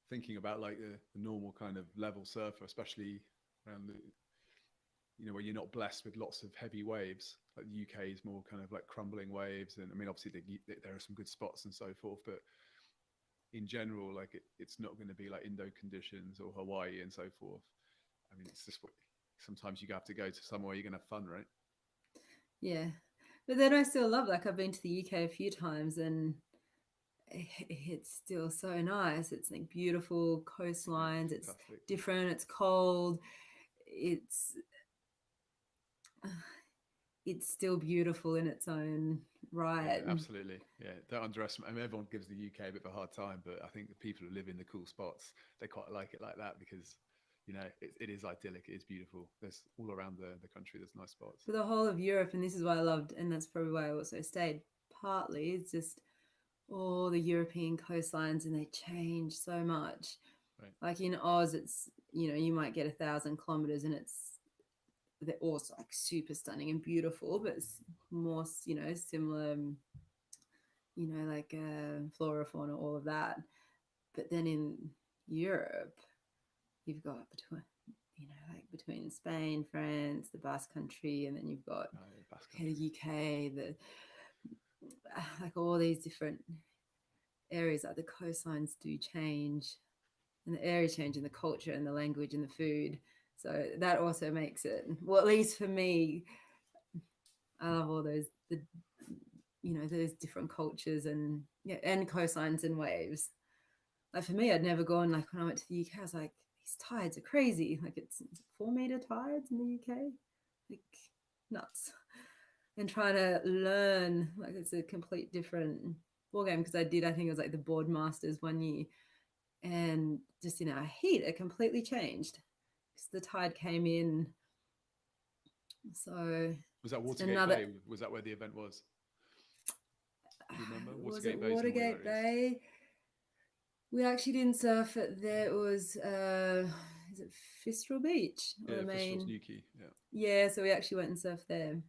thinking about like the normal kind of level surfer, especially around the, where you're not blessed with lots of heavy waves. Like the UK is more kind of like crumbling waves, and I mean, obviously there are some good spots and so forth, but in general, like it's not going to be like Indo conditions or Hawaii and so forth. I mean, it's just what sometimes you have to go to somewhere you're going to have fun, right? yeah. But then I still love, like, I've been to the UK a few times and it's still so nice. It's like beautiful Yeah, coastlines. It's fantastic. different. It's cold. It's it's still beautiful in its own Yeah, right. absolutely. Yeah, don't underestimate. I mean, everyone gives the UK a bit of a hard time, but I think the people who live in the cool spots, they quite like it like that because you know, it is idyllic. It is beautiful. There's all around the country. There's nice spots. For the whole of Europe, and this is why I loved, and that's probably why I also stayed. Partly, it's just all the European coastlines, and they change so much. Right. Like in Oz, it's, you know, you might get 1,000 kilometers, and they're also like super stunning and beautiful, but it's more, you know, similar, you know, like flora, fauna, all of that. But then in Europe, you've got between, you know, like between Spain, France, the Basque Country, and then you've got Basque the Country. UK, like all these different areas. Like the coastlines do change, and the area change, and the culture, and the language, and the food. So that also makes it, well, at least for me, I love all those, you know, those different cultures, and yeah, and coastlines and waves. Like for me, I'd never gone, like when I went to the UK, I was like, these tides are crazy. Like it's 4 meter tides in the UK, like nuts. And trying to learn, like it's a complete different ball game, because I think it was like the board masters one year, and just in our heat, it completely changed because the tide came in. So Was that Watergate another, Bay? Was that where the event was? Do you remember? was it Watergate Bay is normally where Watergate it is. Bay? We actually didn't surf it there. It was is it Fistral Beach, or Yeah, the Fisher's main? Newquay. Yeah. Yeah, so we actually went and surfed there.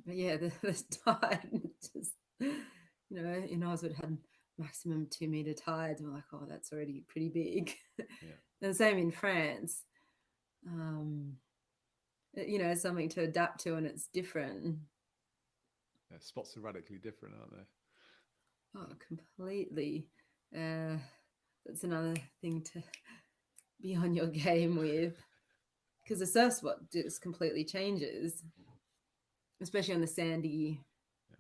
But yeah, the tide just, you know, in Oz it had maximum 2 meter tides, and we're like, oh, that's already pretty big. Yeah. And the same in France. You know, it's something to adapt to, and it's different. Yeah, spots are radically different, aren't they? Oh, completely. That's another thing to be on your game with, because the surf spot just completely changes, especially on the sandy, Yeah.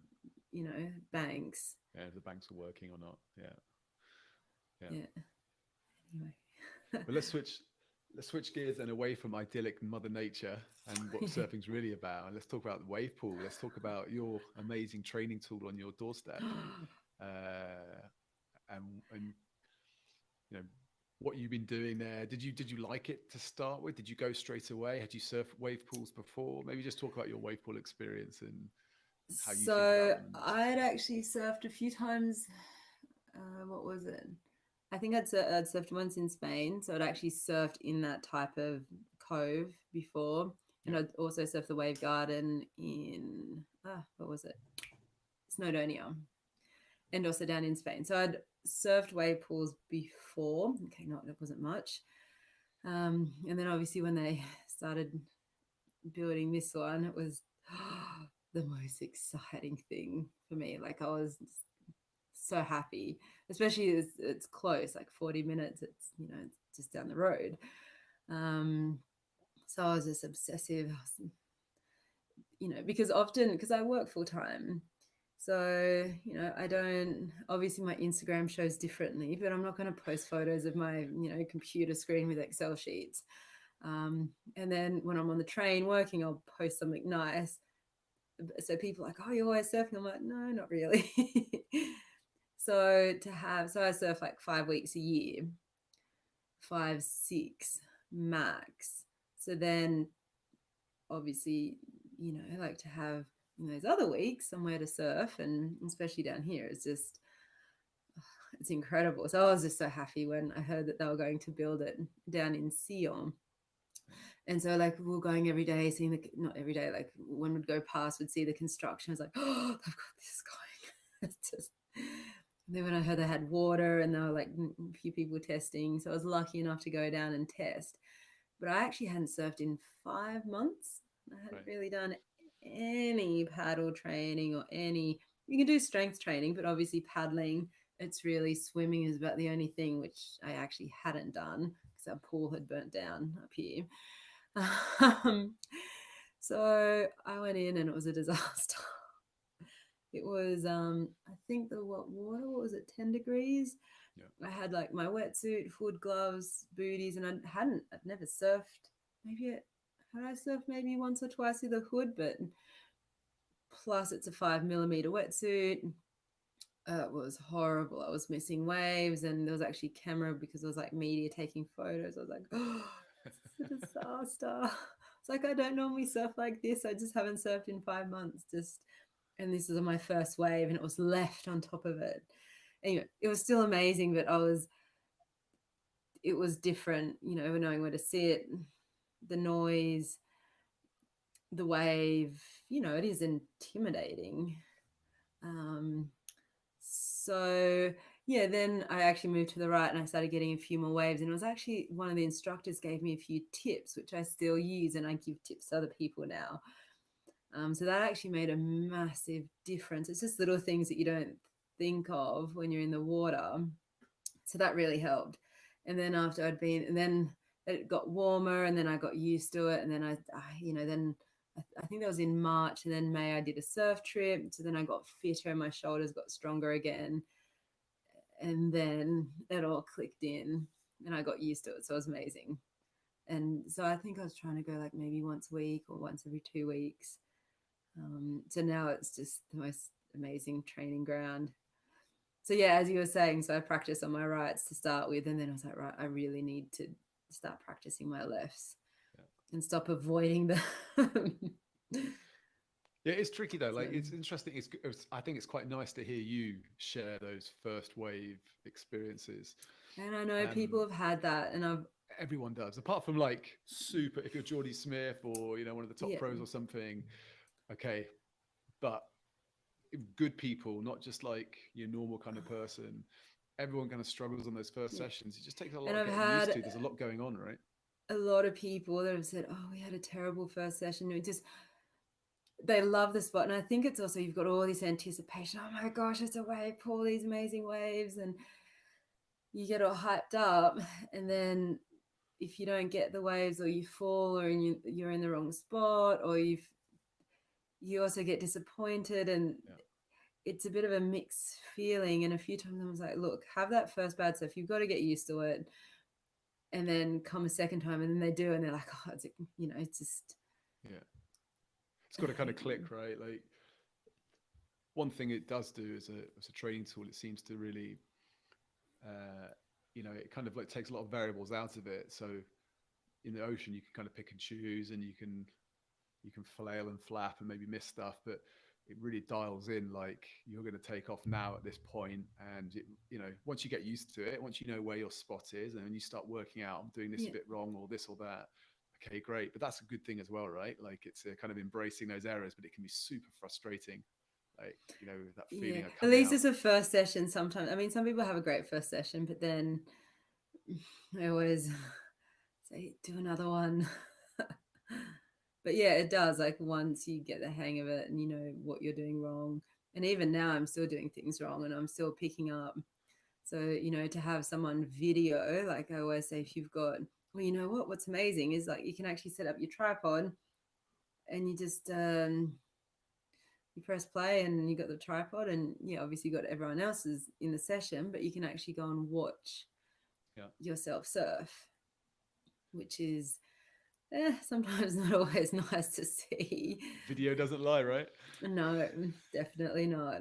you know, banks. Yeah, if the banks are working or not. Yeah. Yeah. Anyway. But let's switch gears and away from idyllic Mother Nature and what surfing's really about. And let's talk about the wave pool. Let's talk about your amazing training tool on your doorstep. And you know what you've been doing there. Did you like it to start with? Did you go straight away? Had you surfed wave pools before? Maybe just talk about your wave pool experience and how you think about So them. I'd actually surfed a few times. What was it? I think I'd surfed once in Spain. So I'd actually surfed in that type of cove before. And Yeah. I'd also surfed the wave garden in, what was it? Snowdonia. And also down in Spain. So I'd surfed wave pools before. Okay, it wasn't much. And then obviously when they started building this one, it was the most exciting thing for me. Like I was so happy, especially it's close, like 40 minutes. It's, you know, it's just down the road. So I was just obsessive, you know, because I work full time. So, you know, I don't, obviously my Instagram shows differently, but I'm not going to post photos of my, you know, computer screen with Excel sheets. And then when I'm on the train working, I'll post something nice. So people are like, oh, you're always surfing. I'm like, no, not really. So I surf like 5 weeks a year, 5, 6 max. So then obviously, you know, I like to have in those other weeks somewhere to surf, and especially down here, it's incredible. So I was just so happy when I heard that they were going to build it down in Sion. And so like we were going every day, seeing not every day, like when we'd go past, we'd see the construction. I was like, oh, they've got this going. It's just, and then when I heard they had water, and there were like a few people testing, so I was lucky enough to go down and test. But I actually hadn't surfed in 5 months. I hadn't really done any paddle training or any. You can do strength training, but obviously paddling, it's really, swimming is about the only thing which I actually hadn't done because our pool had burnt down up here. So I went in and it was a disaster. It was, I think what was it, 10 degrees? Yeah. I had like my wetsuit, hood, gloves, booties, and I'd never surfed. Had I surfed maybe once or twice with a hood, but plus it's a 5 millimeter wetsuit. It was horrible. I was missing waves, and there was actually camera because there was like media taking photos. I was like, oh, it's a disaster. It's like I don't normally surf like this. I just haven't surfed in 5 months. And this is my first wave, and it was left on top of it. Anyway, it was still amazing, but it was different, knowing where to sit, the noise, the wave, it is intimidating. Um, so yeah, then I actually moved to the right and I started getting a few more waves. And it was actually one of the instructors gave me a few tips, which I still use, and I give tips to other people now. So that actually made a massive difference. It's just little things that you don't think of when you're in the water. So that really helped. And then after and then it got warmer, and then I got used to it. And then then I think that was in March, and then May I did a surf trip. So then I got fitter and my shoulders got stronger again. And then it all clicked in and I got used to it. So it was amazing. And so I think I was trying to go like maybe once a week or once every 2 weeks. So now it's just the most amazing training ground. So yeah, as you were saying, so I practiced on my rights to start with, and then I was like, right, I really need to start practicing my lefts and stop avoiding them. Yeah, it's tricky though. Like, So, it's interesting. I think it's quite nice to hear you share those first wave experiences. and I know people have had that, and Everyone does, apart from like super. If you're Geordie Smith or one of the top yeah, pros or something, okay. But good people, not just like your normal kind of person. Everyone kind of struggles on those first yeah. sessions. It just takes a lot And of I've getting used had to. There's a lot going on, right? a lot of people that have said, "Oh, we had a terrible first session." It just they love the spot, and I think it's also you've got all this anticipation. Oh my gosh, it's a wave pool, these amazing waves, and you get all hyped up, and then if you don't get the waves, or you fall, or you're in the wrong spot, or you also get disappointed, and Yeah. it's a bit of a mixed feeling. And a few times I was like, look, have that first bad surf, you've got to get used to it, and then come a second time, and then they do, and they're like, oh, it's just Yeah. It's got to kind of click, right? Like, one thing it does do as a training tool, it seems to really, it kind of like takes a lot of variables out of it. So in the ocean, you can kind of pick and choose, and you can flail and flap and maybe miss stuff, but it really dials in like you're going to take off now at this point. And once you get used to it, once you know where your spot is, and then you start working out, I'm doing this yeah. a bit wrong or this or that. Okay, great. But that's a good thing as well, right? Like, it's a kind of embracing those errors, but it can be super frustrating. Like, that Yeah, feeling of at coming least out. it's a first session sometimes. I mean, some people have a great first session, but then I always say, do another one. But yeah, it does. Like once you get the hang of it and you know what you're doing wrong. And even now, I'm still doing things wrong and I'm still picking up. So, to have someone video, like I always say, if you've got, well, you know what's amazing is like you can actually set up your tripod and you just, you press play and you got the tripod, and yeah, obviously you got everyone else's in the session, but you can actually go and watch Yeah. yourself surf, which is sometimes not always nice to see. Video doesn't lie, right? No, definitely not.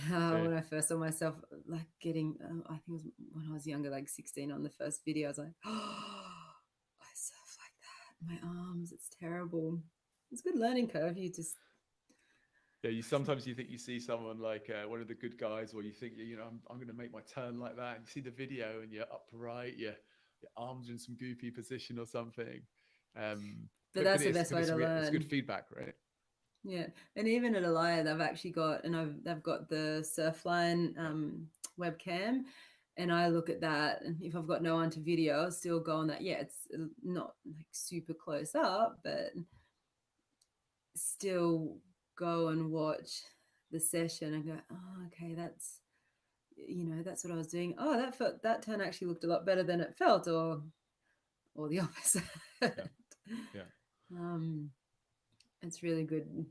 Yeah. When I first saw myself like getting, I think it was when I was younger, like 16, on the first video, I was like, oh, I surf like that. My arms, it's terrible. It's a good learning curve. You just, Yeah, sometimes you think you see someone like one of the good guys, or you think, I'm going to make my turn like that, and you see the video and you're upright, your arms in some goofy position or something. but But that's the it's best but way to it's good learn. feedback, right? Yeah, and even at Alaya, they've actually got, they've got the Surfline Yeah, webcam, and I look at that, and if I've got no one to video, I'll still go on that. Yeah, it's not like super close up, but still go and watch the session and go, oh, okay, that's what I was doing. Oh, that turn actually looked a lot better than it felt, or the opposite. yeah, yeah. um, it's really good.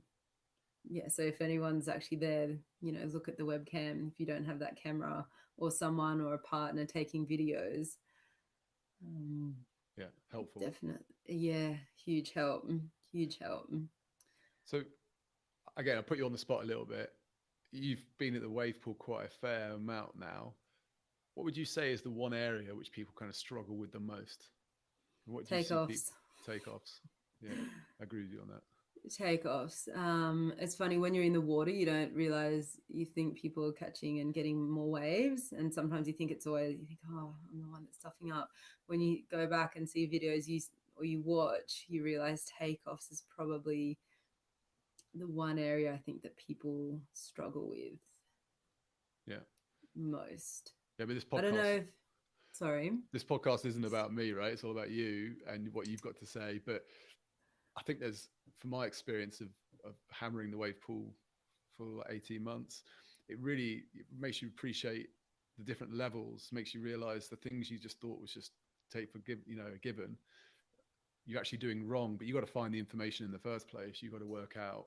Yeah, so if anyone's actually there, look at the webcam if you don't have that camera, or someone or a partner taking videos. Um, Yeah, helpful. Definitely, yeah, huge help, huge help. So again, I'll put you on the spot a little bit. you've been at the wave pool quite a fair amount now. What would you say is the one area which people kind of struggle with the most? And what do you see people Takeoffs. takeoffs? Yeah, I agree with you on that. Takeoffs. It's funny when you're in the water, you don't realize, you think people are catching and getting more waves, and sometimes you think it's always, you think, oh, I'm the one that's stuffing up. When you go back and see videos or you watch, you realize takeoffs is probably the one area I think that people struggle with Yeah, most. yeah. But I don't know if, sorry. this podcast isn't about me, right? It's all about you and what you've got to say. But I think there's, from my experience of hammering the wave pool for like 18 months, it makes you appreciate the different levels, makes you realize the things you just thought was just take for a given, you're actually doing wrong. But you got to find the information in the first place. You got to work out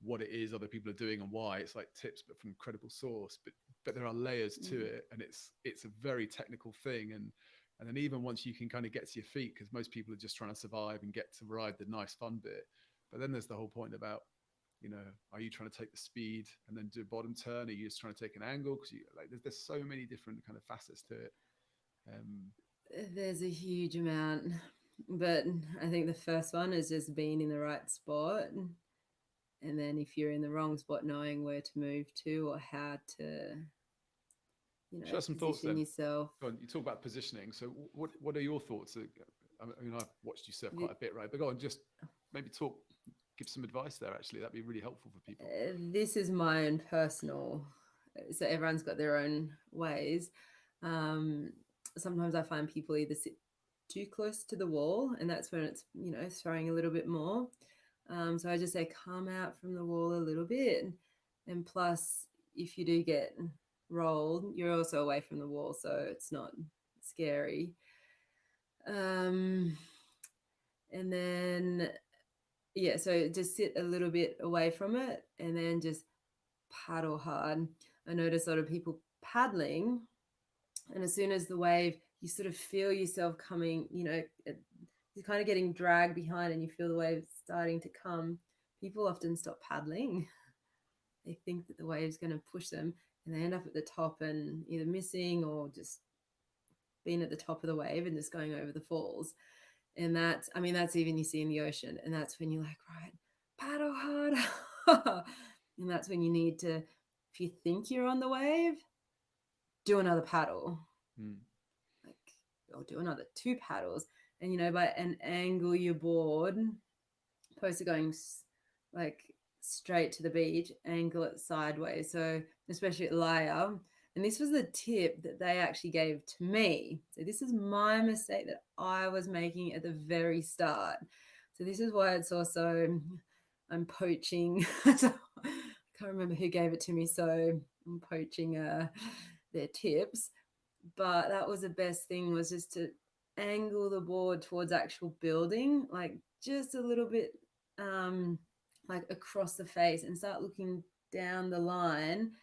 what it is other people are doing and why. It's like tips, but from credible source. But there are layers to it, and it's a very technical thing. And then even once you can kind of get to your feet, because most people are just trying to survive and get to ride the nice fun bit. But then there's the whole point about, are you trying to take the speed and then do a bottom turn? Are you just trying to take an angle? Because there's so many different kind of facets to it. There's a huge amount, but I think the first one is just being in the right spot. And then if you're in the wrong spot, knowing where to move to or how to, Share some thoughts position then. yourself. Go on, you talk about positioning. So what are your thoughts? I mean, I've watched you surf quite a bit, right? But go on, just maybe give some advice there. Actually, that'd be really helpful for people. This is my own personal, so everyone's got their own ways. Sometimes I find people either sit too close to the wall, and that's when it's, throwing a little bit more. So I just say come out from the wall a little bit. And plus, if you do get rolled, you're also away from the wall, so it's not scary. And then, yeah, so just sit a little bit away from it and then just paddle hard. I notice a lot of people paddling, and as soon as the wave, you sort of feel yourself coming, you're kind of getting dragged behind and you feel the wave starting to come. People often stop paddling. They think that the wave's going to push them, and they end up at the top and either missing or just being at the top of the wave and just going over the falls. And that's even you see in the ocean. And that's when you're like, right, paddle hard. And that's when you need to, if you think you're on the wave, do another paddle. Or do another 2 paddles. And, and angle your board, opposed to going like straight to the beach, angle it sideways. So especially at Laia, and this was the tip that they actually gave to me. So this is my mistake that I was making at the very start. So this is why it's also, I'm poaching. I can't remember who gave it to me, so I'm poaching their tips. But that was the best thing, was just to angle the board towards actual building, like just a little bit like across the face, and start looking down the line.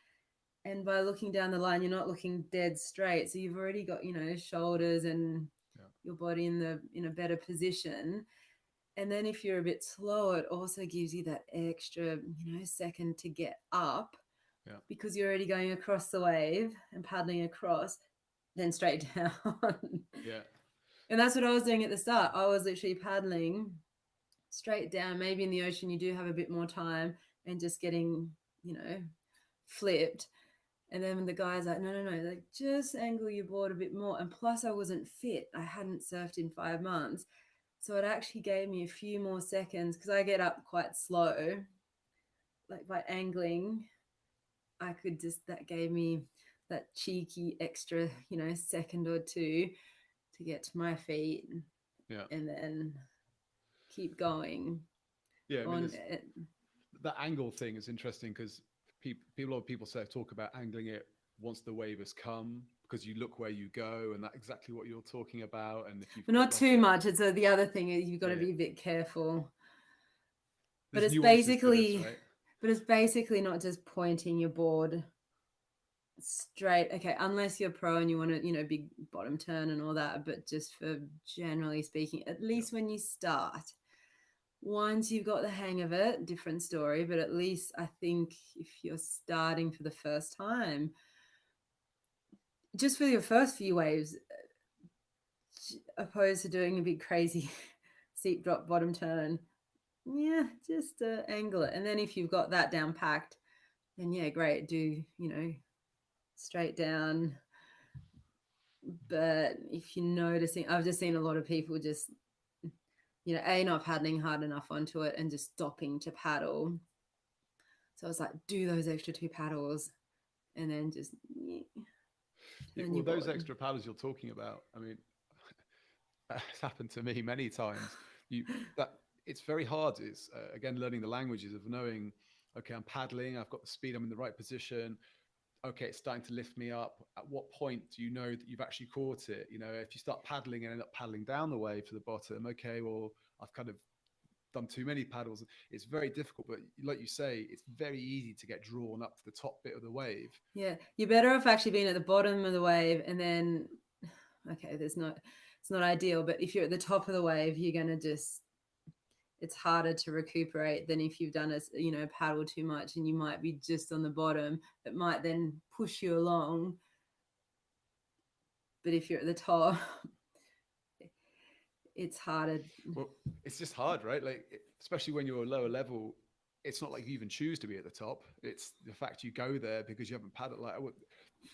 And by looking down the line, you're not looking dead straight. So you've already got, shoulders and your body in a better position. And then if you're a bit slower, it also gives you that extra, second to get up, because you're already going across the wave and paddling across, then straight down. Yeah. And that's what I was doing at the start. I was literally paddling straight down. Maybe in the ocean you do have a bit more time, and just getting, flipped. And then the guy's like, no, like just angle your board a bit more. And plus I wasn't fit. I hadn't surfed in 5 months. So it actually gave me a few more seconds, because I get up quite slow. Like by angling, that gave me that cheeky extra, second or 2 to get to my feet. Yeah. And then keep going. Yeah. I mean, that angle thing is interesting, because a lot of people talk about angling it once the wave has come, because you look where you go, and that's exactly what you're talking about. And if you've not too much, it's the other thing is you've got to be a bit careful. But it's basically this, right? But it's basically not just pointing your board straight. Okay, unless you're pro and you want to, big bottom turn and all that. But just for generally speaking, at least when you start, once you've got the hang of it, different story. But at least I think if you're starting for the first time, just for your first few waves, opposed to doing a big crazy steep drop bottom turn, yeah, just angle it. And then if you've got that down packed, then yeah, great, do, straight down. But if you're noticing, I've just seen a lot of people just, not paddling hard enough onto it and just stopping to paddle. So I was like, do those extra 2 paddles and then just Well, those extra paddles you're talking about, I mean, it's happened to me many times. That it's very hard. It's again learning the languages of knowing. Okay, I'm paddling. I've got the speed. I'm in the right position. Okay, it's starting to lift me up. At what point do you know that you've actually caught it? If you start paddling and end up paddling down the wave to the bottom, okay, well, I've kind of done too many paddles. It's very difficult, but like you say, it's very easy to get drawn up to the top bit of the wave. Yeah, you're better off actually being at the bottom of the wave and then, okay, it's not ideal, but if you're at the top of the wave, you're going to just, it's harder to recuperate than if you've done a paddle too much and you might be just on the bottom. It might then push you along. But if you're at the top, it's harder. Well, it's just hard, right? Like, especially when you're a lower level, it's not like you even choose to be at the top. It's the fact you go there because you haven't paddled. Like,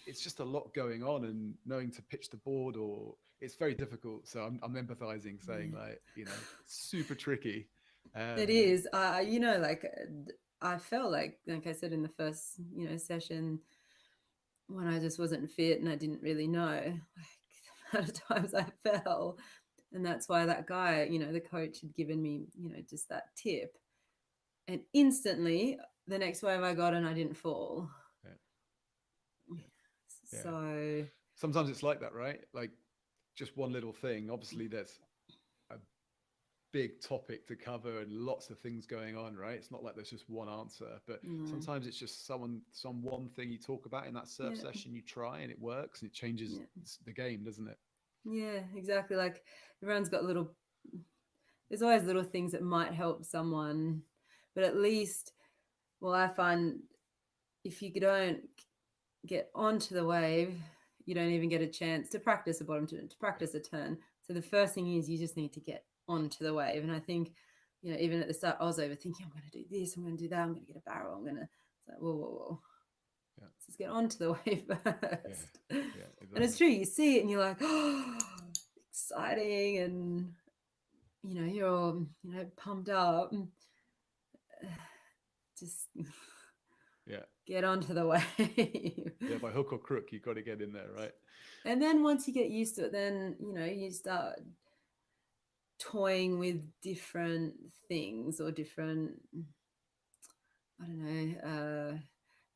it's just a lot going on, and knowing to pitch the board, or it's very difficult. So I'm empathizing, saying like, super tricky. It is. I felt like I said in the first, session, when I just wasn't fit and I didn't really know, like the amount of times I fell. And that's why that guy, the coach had given me, just that tip. And instantly, the next wave I got and I didn't fall. Yeah. So sometimes it's like that, right? Like just one little thing. Obviously, there's a big topic to cover and lots of things going on, right? It's not like there's just one answer, but sometimes it's just some one thing you talk about in that surf session, you try and it works and it changes the game, doesn't it? Yeah, exactly. Like everyone's got there's always little things that might help someone, but at least, well, I find if you don't get onto the wave, you don't even get a chance to practice a bottom turn, to practice a turn. So the first thing is you just need to get onto the wave. And I think, even at the start, I was overthinking, I'm going to do this, I'm going to do that, I'm going to get a barrel, I'm going to, it's like, whoa. Yeah. Let's just get onto the wave first. Yeah, exactly. And it's true, you see it and you're like, oh, exciting, and you're all pumped up. Just get onto the wave. Yeah, by hook or crook, you've got to get in there, right? And then once you get used to it, then you start toying with different things or different, I don't know,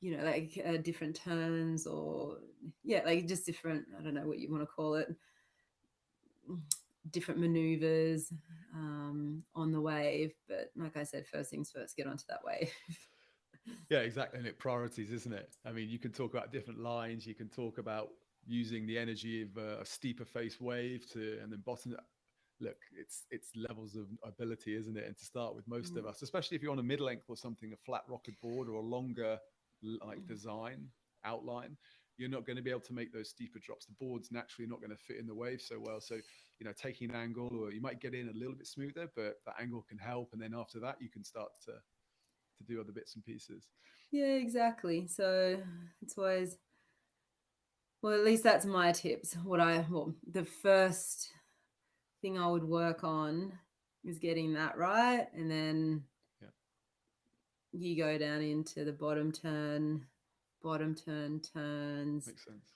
like different turns, or like just different, I don't know what you want to call it, different maneuvers on the wave. But like I said, first things first, get onto that wave. Yeah, exactly. And it priorities, isn't it? I mean, you can talk about different lines, you can talk about using the energy of a steeper face wave and then bottom. Look, it's levels of ability, isn't it? And to start with, most of us, especially if you're on a mid length or something, a flat rocketed board or a longer like design outline, you're not going to be able to make those steeper drops. The board's naturally not going to fit in the wave so well. So, taking an angle, or you might get in a little bit smoother, but that angle can help. And then after that, you can start to do other bits and pieces. Yeah, exactly. So it's always, well, at least that's my tips. The first thing I would work on is getting that right, and then you go down into the bottom turn turns. Makes sense.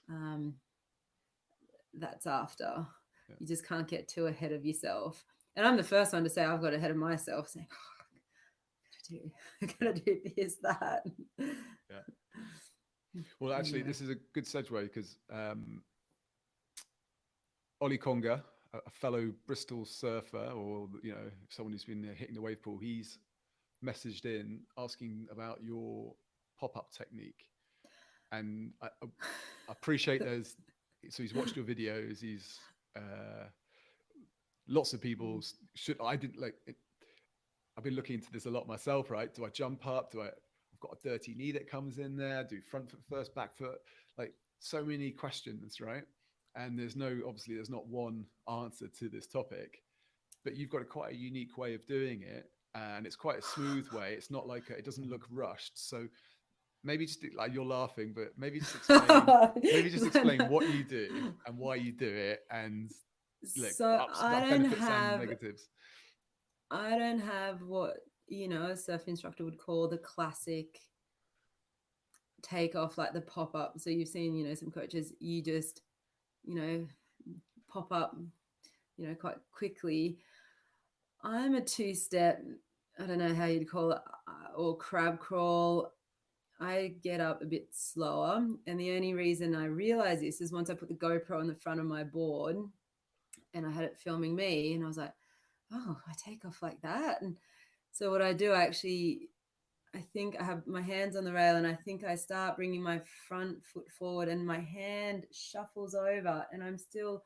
That's after. You just can't get too ahead of yourself. And I'm the first one to say I've got ahead of myself, saying, I gotta do this, that. Well, actually, this is a good segue because Ollie Conga, a fellow Bristol surfer, or someone who's been hitting the wave pool, he's messaged in asking about your pop-up technique, and I appreciate so he's watched your videos. He's lots of people should. I didn't like it. I've been looking into this a lot myself, right? Do I jump up? I've got a dirty knee that comes in there. Do front foot first, back foot? Like so many questions, right? And obviously, there's not one answer to this topic, but you've got quite a unique way of doing it. And it's quite a smooth way. It's not like, it doesn't look rushed. So maybe just like you're laughing, but maybe just explain what you do and why you do it. And look, So like benefits and negatives. I don't have what, a surf instructor would call the classic take off, like the pop up. So you've seen, some coaches, you just, pop up, quite quickly. I'm a two-step, I don't know how you'd call it, or crab crawl. I get up a bit slower. And the only reason I realize this is once I put the GoPro on the front of my board and I had it filming me, and I was like, oh, I take off like that. And so what I do, I think I have my hands on the rail, and I think I start bringing my front foot forward and my hand shuffles over and I'm still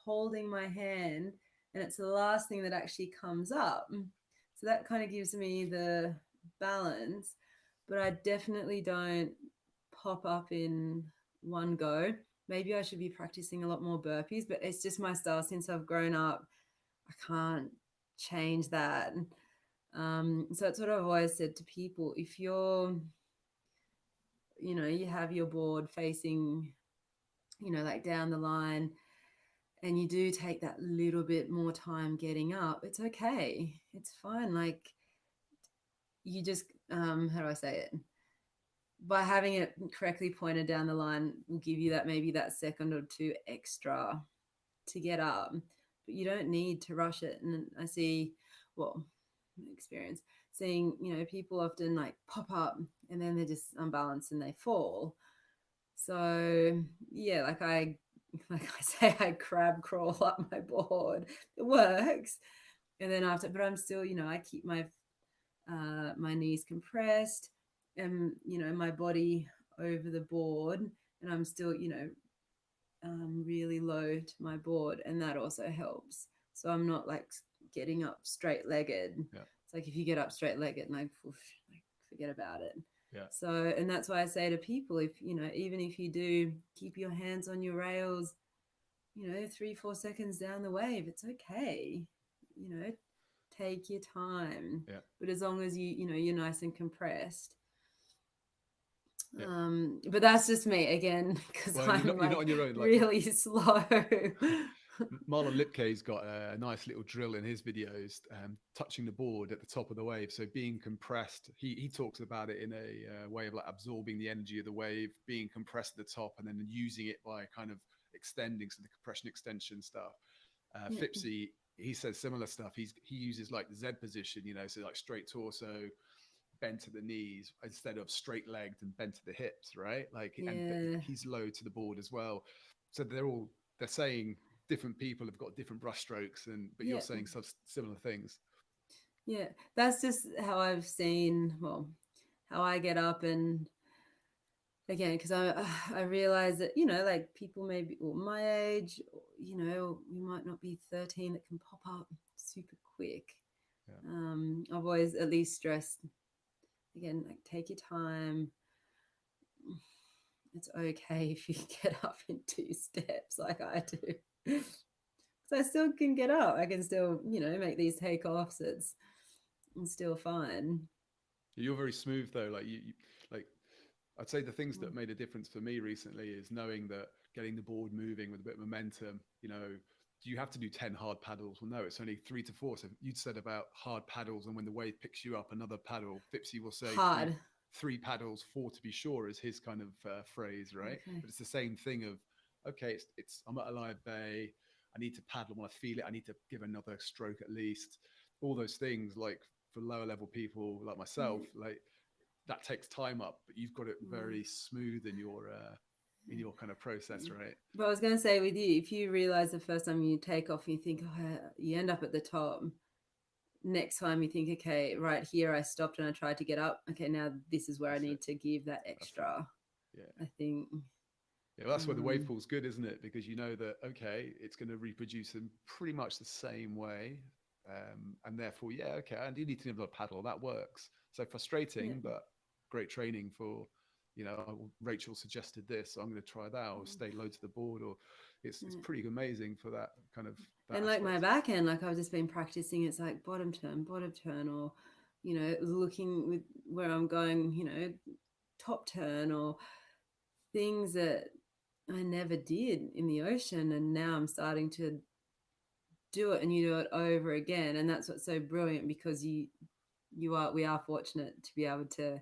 holding my hand, and it's the last thing that actually comes up. So that kind of gives me the balance, but I definitely don't pop up in one go. Maybe I should be practicing a lot more burpees, but it's just my style since I've grown up. I can't change that. So it's what I've always said to people. If you're, you have your board facing, like down the line, and you do take that little bit more time getting up, it's okay. It's fine. Like you just, how do I say it? By having it correctly pointed down the line will give you that maybe that second or two extra to get up, but you don't need to rush it. And I see, well, experience seeing, people often like pop up and then they're just unbalanced and they fall. So yeah, like I say, I crab crawl up my board. It works. And then after, but I'm still, I keep my knees compressed and, my body over the board, and I'm still, really low to my board, and that also helps. So I'm not like getting up straight legged. Yeah. It's like if you get up straight legged, like forget about it. Yeah. So, and that's why I say to people, if even if you do keep your hands on your rails, 3-4 seconds down the wave, it's okay. Take your time. Yeah. But as long as you're nice and compressed. Yeah. But that's just me again, because I'm you're not on your own. Like, really slow. Marlon Lipke's got a nice little drill in his videos, touching the board at the top of the wave. So being compressed, he talks about it in a way of like absorbing the energy of the wave, being compressed at the top, and then using it by kind of extending, so the compression extension stuff. Fipsy, he says similar stuff. He uses like the Z position, so like straight torso, bent to the knees instead of straight legged and bent to the hips, right? Like, and he's low to the board as well. So they're saying different people have got different brush strokes, but you're saying some similar things. Yeah, that's just how I've seen, well, how I get up. And again, because I realize that, like people maybe my age, we might not be 13 that can pop up super quick. Yeah. I've always at least stressed, again, like take your time. It's okay if you get up in 2 steps like I do. So I still can get up. I can still, make these takeoffs. It's still fine. You're very smooth though. Like you like, I'd say the things that made a difference for me recently is knowing that getting the board moving with a bit of momentum, do you have to do 10 hard paddles? Well, no, it's only 3 to 4. So you'd said about hard paddles, and when the wave picks you up, another paddle. Fipsy will say hard. 3 paddles, 4 to be sure is his kind of phrase, right? Okay. But it's the same thing of, okay, I'm at a live bay. I need to paddle when I feel it. I need to give another stroke at least. All those things, like for lower level people like myself, like that takes time up, but you've got it very smooth in your kind of process, right? But I was going to say with you, if you realize the first time you take off, you think, oh, you end up at the top. Next time you think, okay, right here, I stopped and I tried to get up. Okay, now this is where I need to give that extra. Yeah, I think. Yeah, well, that's where the wave pool's good, isn't it? Because you know that, okay, it's going to reproduce in pretty much the same way. And therefore, yeah, okay, I do need to know how to paddle. That works. So frustrating, but great training for, Rachel suggested this, so I'm going to try that, or stay low to the board, or it's pretty amazing for that kind of. That and like aspect. my backhand, like I've just been practicing. It's like bottom turn, or looking with where I'm going, top turn, or things that I never did in the ocean, and now I'm starting to do it, and you do it over again, and that's what's so brilliant, because we are fortunate to be able to,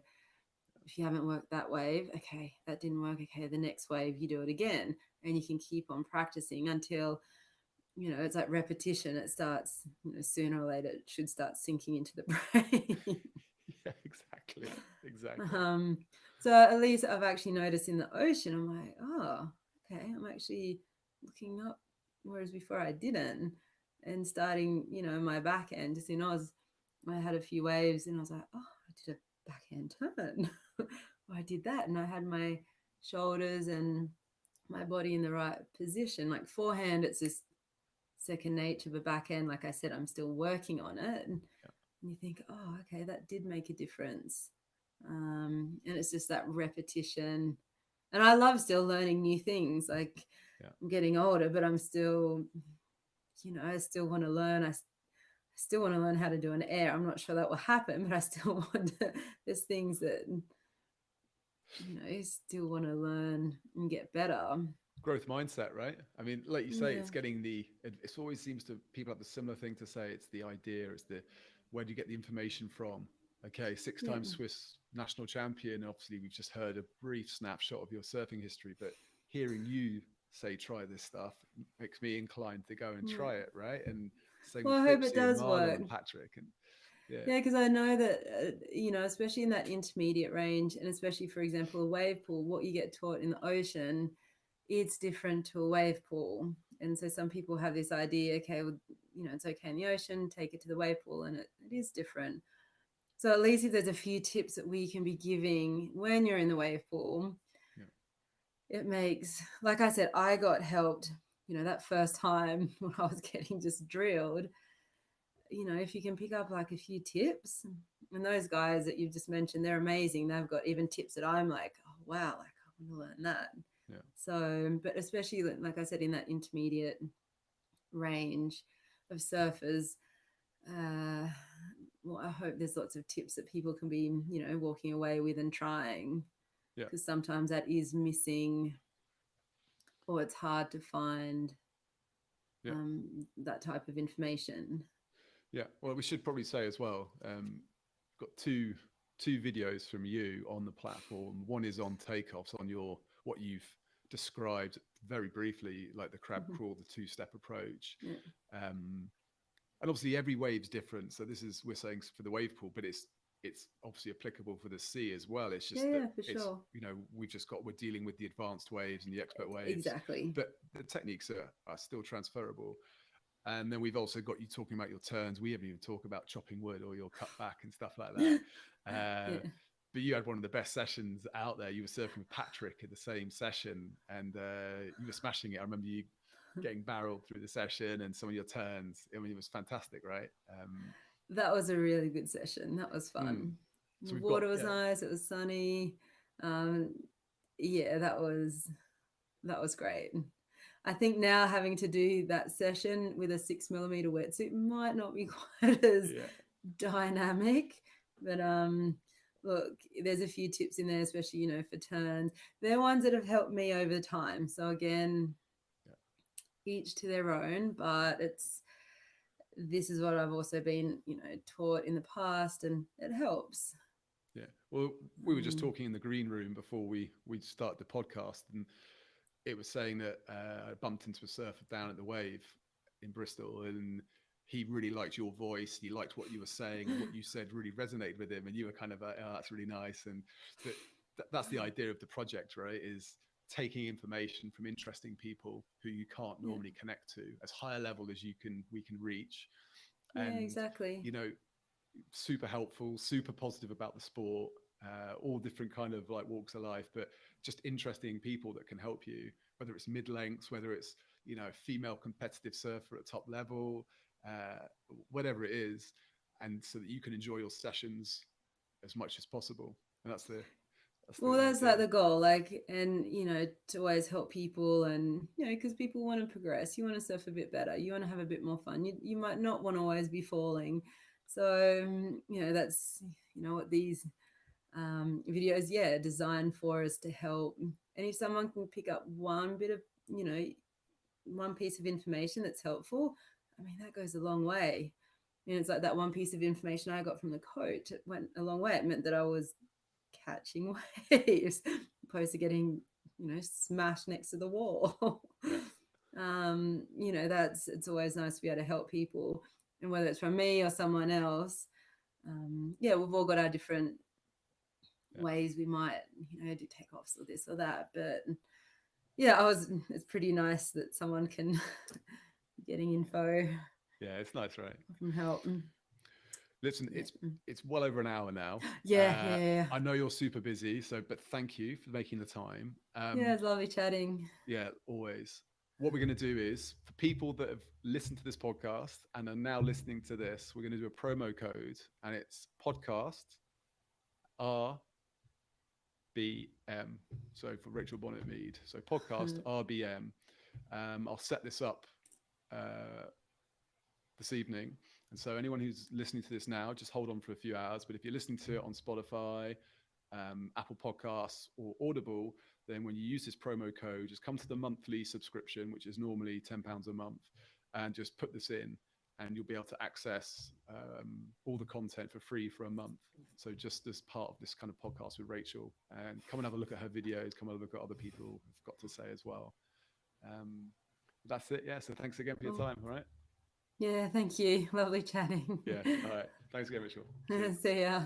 if you haven't worked that wave, okay, that didn't work, okay, the next wave you do it again, and you can keep on practicing until it's like repetition. It starts, sooner or later it should start sinking into the brain. Yeah, exactly. So at least I've actually noticed in the ocean, I'm like, oh, okay, I'm actually looking up, whereas before I didn't. And starting, my backhand, just in Oz, I had a few waves and I was like, oh, I did a backhand turn. I did that, and I had my shoulders and my body in the right position. Like forehand, it's just second nature, but backhand, like I said, I'm still working on it. And you think, oh, okay, that did make a difference. And it's just that repetition. And I love still learning new things. Like I'm getting older, but I'm still, I still want to learn. I still want to learn how to do an air. I'm not sure that will happen, but I still want to, there's things that, you still want to learn and get better. Growth mindset, right? I mean, like you say, it's getting it always seems to, people have the similar thing to say. It's the idea, it's the, where do you get the information from? Okay, 6-time Swiss national champion. Obviously, we've just heard a brief snapshot of your surfing history, but hearing you say, try this stuff makes me inclined to go and try it, right? And same with I hope it Fipsy and does Marla work. and Patrick. And yeah, because I know that, especially in that intermediate range, and especially, for example, a wave pool, what you get taught in the ocean, it's different to a wave pool. And so some people have this idea, okay, well, it's okay in the ocean, take it to the wave pool, and it is different. So at least if there's a few tips that we can be giving when you're in the wave pool, it makes, like I said, I got helped, that first time when I was getting just drilled. If you can pick up like a few tips, and those guys that you've just mentioned, they're amazing. They've got even tips that I'm like, oh, wow, like I want to learn that. Yeah. So, but especially like I said, in that intermediate range of surfers, well, I hope there's lots of tips that people can be, walking away with and trying, because sometimes that is missing, or it's hard to find that type of information. Yeah, well, we should probably say as well, got two videos from you on the platform. One is on takeoffs, on your, what you've described very briefly, like the crab crawl, the two-step approach. And obviously every wave's different. So this is, we're saying for the wave pool, but it's obviously applicable for the sea as well. It's just that for it's, sure. we're dealing with the advanced waves and the expert waves. Exactly. But the techniques are still transferable. And then we've also got you talking about your turns. We haven't even talked about chopping wood or your cut back and stuff like that. But you had one of the best sessions out there. You were surfing with Patrick at the same session, and you were smashing it. I remember you getting barreled through the session and some of your turns. I mean, it was fantastic, right? That was a really good session. That was fun. So the water was nice. It was sunny. That was great. I think now having to do that session with a 6mm wetsuit might not be quite as dynamic, but look, there's a few tips in there, especially, for turns. They're ones that have helped me over time. So again, each to their own, but this is what I've also been, taught in the past, and it helps. Yeah. Well, we were just talking in the green room before we started the podcast, and it was saying that I bumped into a surfer down at the Wave in Bristol, and he really liked your voice. He liked what you were saying, and what you said really resonated with him. And you were kind of, oh, that's really nice. And that's the idea of the project, right? Is taking information from interesting people who you can't normally connect to, as high a level as we can reach. And, exactly. Super helpful, super positive about the sport, all different kind of like walks of life, but just interesting people that can help you, whether it's mid-lengths, whether it's, a female competitive surfer at top level, whatever it is, and so that you can enjoy your sessions as much as possible. And Well, the that's like idea. the goal, like, and to always help people, and because people want to progress, you want to surf a bit better, you want to have a bit more fun. You might not want to always be falling, so that's what these videos, yeah, designed for, is to help. And if someone can pick up one bit of, one piece of information that's helpful, I mean, that goes a long way. It's like that one piece of information I got from the coach. It went a long way. It meant that I was catching waves opposed to getting smashed next to the wall. Yeah. It's always nice to be able to help people, and whether it's from me or someone else. Yeah, we've all got our different ways we might do takeoffs or this or that, but yeah, it's pretty nice that someone can getting info Yeah, it's nice, right? from help. Listen, Yeah. it's well over an hour now. Yeah. I know you're super busy, so but thank you for making the time. Yeah, it's lovely chatting. Yeah, always. What we're going to do is, for people that have listened to this podcast and are now listening to this, we're going to do a promo code, and it's podcast RBM. So for Rachel Bonhote-Mead. So podcast RBM. I'll set this up this evening. And so anyone who's listening to this now, just hold on for a few hours. But if you're listening to it on Spotify, Apple Podcasts, or Audible, then when you use this promo code, just come to the monthly subscription, which is normally £10 a month, and just put this in, and you'll be able to access all the content for free for a month. So just as part of this kind of podcast with Rachel, and come and have a look at her videos, come and have a look at other people have got to say as well. That's it. Yeah. So thanks again for your time. All right. Yeah, thank you. Lovely chatting. Yeah. All right. Thanks again, Rachel. See ya.